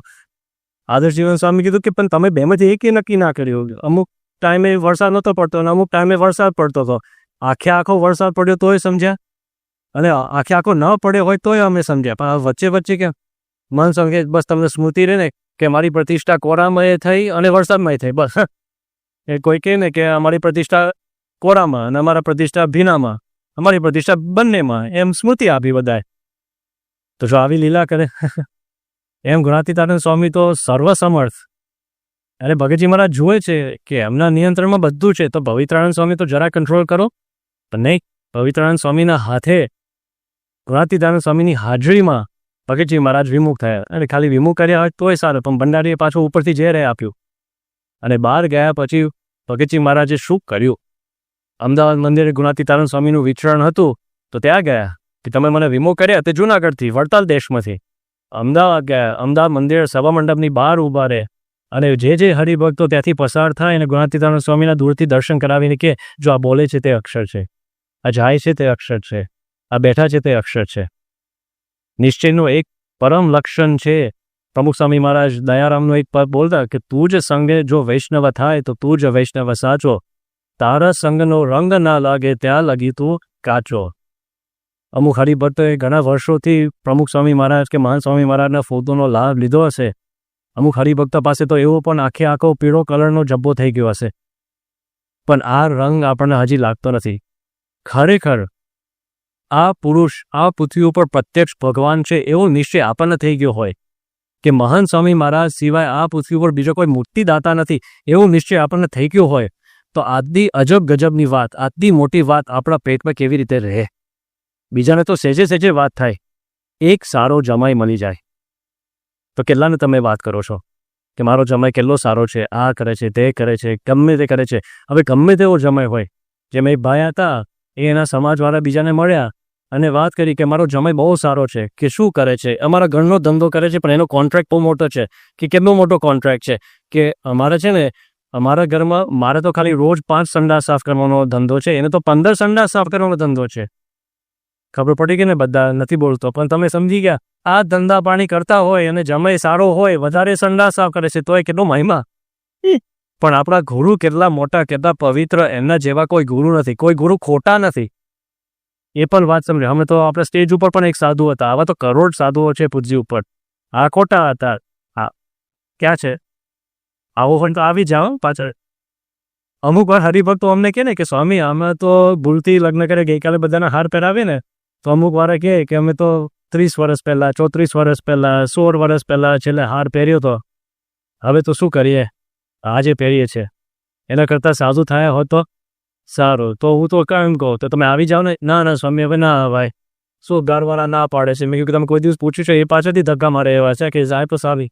આદર્શ જીવન સ્વામી કીધું કે પણ તમે બેમાંથી એક નક્કી ના કર્યું. અમુક ટાઈમે વરસાદ નહોતો પડતો અને અમુક ટાઈમે વરસાદ પડતો હતો. આખો વરસાદ પડ્યો તોય સમજ્યા અને આખો ન પડ્યો હોય તોય અમે સમજ્યા. પણ વચ્ચે કેમ? મન સમજે બસ તમને સ્મૃતિ રહે ને કે મારી પ્રતિષ્ઠા કોરામાં થઈ અને વરસાદમાં થઈ. બસ એ કોઈ કહે ને કે અમારી પ્રતિષ્ઠા કોરામાં અને અમારા પ્રતિષ્ઠા ભીનામાં, અમારી પ્રતિષ્ઠા બંનેમાં, એમ સ્મૃતિ આપી બધાએ. તો જો આવી લીલા કરે એમ ગુણાતીતાનંદ સ્વામી તો સર્વસમર્થ. અને ભગતજી મહારાજ જુએ છે કે એમના નિયંત્રણમાં બધું છે. તો પવિત્રાનંદ સ્વામી તો જરા કંટ્રોલ કરો, પણ નહીં. પવિત્રાનંદ સ્વામીના હાથે, ગુણાતીતાનંદ સ્વામીની હાજરીમાં ભગતજી મહારાજ વિમુખ થયા. અને ખાલી વિમુખ કર્યા હોય તોય સારું, પણ ભંડારીએ પાછું ઉપરથી ઝેર આપ્યું. અને બહાર ગયા પછી ભગતજી મહારાજે શું કર્યું? અમદાવાદ મંદિરે ગુણાતીતાનંદ સ્વામીનું વિચરણ હતું, તો ત્યાં ગયા કે તમે મને વિમુખ કર્યા. તે જૂનાગઢથી, વડતાલ દેશમાંથી અમદાવાદ ગયા. અમદાવાદ મંદિર સભા મંડપની બહાર ઊભા રહે અને જે હરિભક્તો ત્યાંથી પસાર થાય અને ગુણાતીતાનંદ સ્વામીના દૂરથી દર્શન કરાવીને કે જો આ બોલે છે તે અક્ષર છે, આ જાય છે તે અક્ષર છે, આ બેઠા છે તે અક્ષર છે. નિશ્ચયનું એક પરમ લક્ષણ છે. પ્રમુખ સ્વામી મહારાજ દયારામનું એક પદ બોલતા કે તું જ સંગે જો વૈષ્ણવ થાય તો તું જ વૈષ્ણવ સાચો, તારા સંગનો રંગ ના લાગે ત્યાં લગી તું કાચો. અમુક હરિભક્તોએ ઘણા વર્ષોથી પ્રમુખ સ્વામી મહારાજ કે મહાન સ્વામી મહારાજના ફોટોનો લાભ લીધો હશે. અમુક હરિભક્તો પાસે તો એવો પણ આખો પીળો કલરનો જબ્બો થઈ ગયો હશે, પણ આ રંગ આપણને હજી લાગતો નથી. ખરેખર આ પુરુષ આ પૃથ્વી ઉપર પ્રત્યક્ષ ભગવાન છે એવો નિશ્ચય આપણને થઈ ગયો હોય કે મહાન સ્વામી મહારાજ સિવાય આ પૃથ્વી ઉપર બીજો કોઈ મૂર્તિદાતા નથી, એવો નિશ્ચય આપણને થઈ ગયો હોય, તો આટલી અજબ ગજબની વાત, આટલી મોટી વાત આપણા પેટમાં કેવી રીતે રહે? બીજાને તો સેજે વાત થાય, એક સારો જમાઈ મળી જાય તો કેટલાને તમે વાત કરો છો કે મારો જમાઈ કેટલો સારો છે, આ કરે છે, તે કરે છે, ગમે તે કરે છે. હવે ગમે તેવો જમાઈ હોય, જેમ એ ભાઈ હતા એ એના સમાજવાળા બીજાને મળ્યા અને વાત કરી કે મારો જમાઈ બહુ સારો છે, કે શું કરે છે, અમારા ઘરનો ધંધો કરે છે, પણ એનો કોન્ટ્રાક્ટ બહુ મોટો છે. કે કેટલો મોટો કોન્ટ્રાક્ટ છે કે અમારે છે ને અમારા ઘરમાં મારે તો ખાલી રોજ 5 સંડાસ સાફ કરવાનો ધંધો છે, એને તો 15 સંડાસ સાફ કરવાનો ધંધો છે. ખબર પડી ગઈ ને? બધા નથી બોલતો પણ તમે સમજી ગયા. આ ધંધા પાણી કરતા હોય અને જમાઈ સારો હોય, વધારે સંડાસ સાફ કરે છે, તોય કેટલો મહિમા. પણ આપણા ગુરુ કેટલા મોટા, કેટલા પવિત્ર, એમના જેવા કોઈ ગુરુ નથી, કોઈ ગુરુ ખોટા નથી. એ પણ વાત સમજે. અમે તો આપણે સ્ટેજ ઉપર પણ એક સાધુ હતા, આવા તો કરોડ સાધુઓ છે પૃથ્વી ઉપર. આ ખોટા હતા. હા, ક્યાં છે? આવો હોય તો આવી જાઓ પાછળ. અમુક વાર હરિભક્તો અમને કહે ને કે સ્વામી અમે તો ભૂલથી લગ્ન કરે, ગઈકાલે બધાના હાર પહેરાવીએ ને, તો અમુક વાર કહે કે અમે તો 30 વર્ષ પહેલાં, 34 વર્ષ પહેલાં, 16 વર્ષ પહેલાં છેલ્લે હાર પહેર્યો હતો, હવે તો શું કરીએ, આજે પહેરીએ છીએ. એના કરતાં સાધુ થયા હોત તો સારું. તો હું તો કેમ કહું, તો તમે આવી જાઓ ને. ના ના સ્વામી હવે ના ભાઈ, શું ઘરવાળા ના પાડે છે. મેં કીધું તમે કોઈ દિવસ પૂછ્યું છે? એ પાછળથી ધક્કા મારે એવા છે કે જાય તો સારી.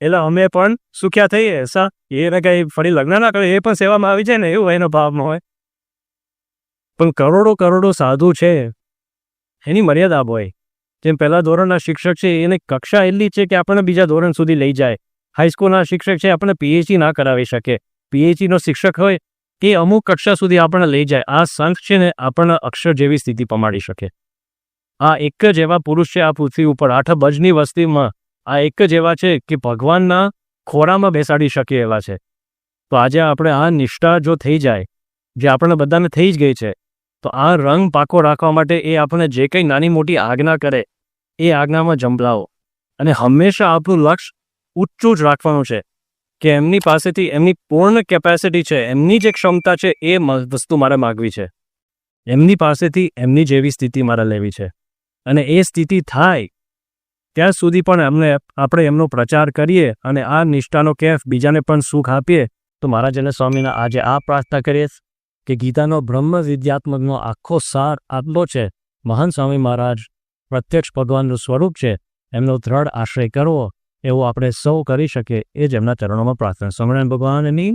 એટલે અમે પણ સુખ્યા થઈએ. એને કંઈ ફરી લગ્ન ના કરે, એ પણ સેવામાં આવી જાય ને, એવું એનો ભાવમાં હોય. પણ કરોડો સાધુ છે, એની મર્યાદા હોય. જેમ પહેલા ધોરણના શિક્ષક છે, એને કક્ષા એટલી છે કે આપણને બીજા ધોરણ સુધી લઈ જાય. હાઈસ્કૂલના શિક્ષક છે, આપણને PhD ના કરાવી શકે. PhDનો શિક્ષક હોય એ અમુક કક્ષા સુધી આપણને લઈ જાય. આ સંત છે ને, આપણને અક્ષર જેવી સ્થિતિ પમાડી શકે. આ એક જ એવા પુરુષ છે આ પૃથ્વી ઉપર, 8 અબજની વસ્તીમાં આ એક જ એવા છે કે ભગવાનના ખોરામાં બેસાડી શકે એવા છે. તો આજે આપણે આ નિષ્ઠા જો થઈ જાય, જે આપણને બધાને થઈ જ ગઈ છે, તો આ રંગ પાકો રાખવા માટે એ આપણને જે કંઈ નાની મોટી આજ્ઞા કરે એ આજ્ઞામાં જંપલાવો. અને હંમેશા આપણું લક્ષ્ય ઊંચું જ રાખવાનું છે કે એમની પાસેથી એમની પૂર્ણ કેપેસિટી છે, એમની જે ક્ષમતા છે એ વસ્તુ મારે માગવી છે. એમની પાસેથી એમની જેવી સ્થિતિ મારે લેવી છે. અને એ સ્થિતિ થાય ત્યાં સુધી પણ આપણે એમનો પ્રચાર કરીએ અને આ નિષ્ઠાનો કેફ બીજાને પણ સુખ આપીએ. તો મહારાજ અને સ્વામીના આજે આ પ્રાર્થના કરીએ કે ગીતાનો બ્રહ્મ વિદ્યાત્મકનો આખો સાર આટલો છે. મહાન સ્વામી મહારાજ પ્રત્યક્ષ ભગવાનનું સ્વરૂપ છે, એમનો દ્રઢ આશ્રય કરવો, એવું આપણે સૌ કરી શકીએ. એ જ એમના ચરણોમાં પ્રાર્થના. સ્વામિનારાયણ ભગવાનની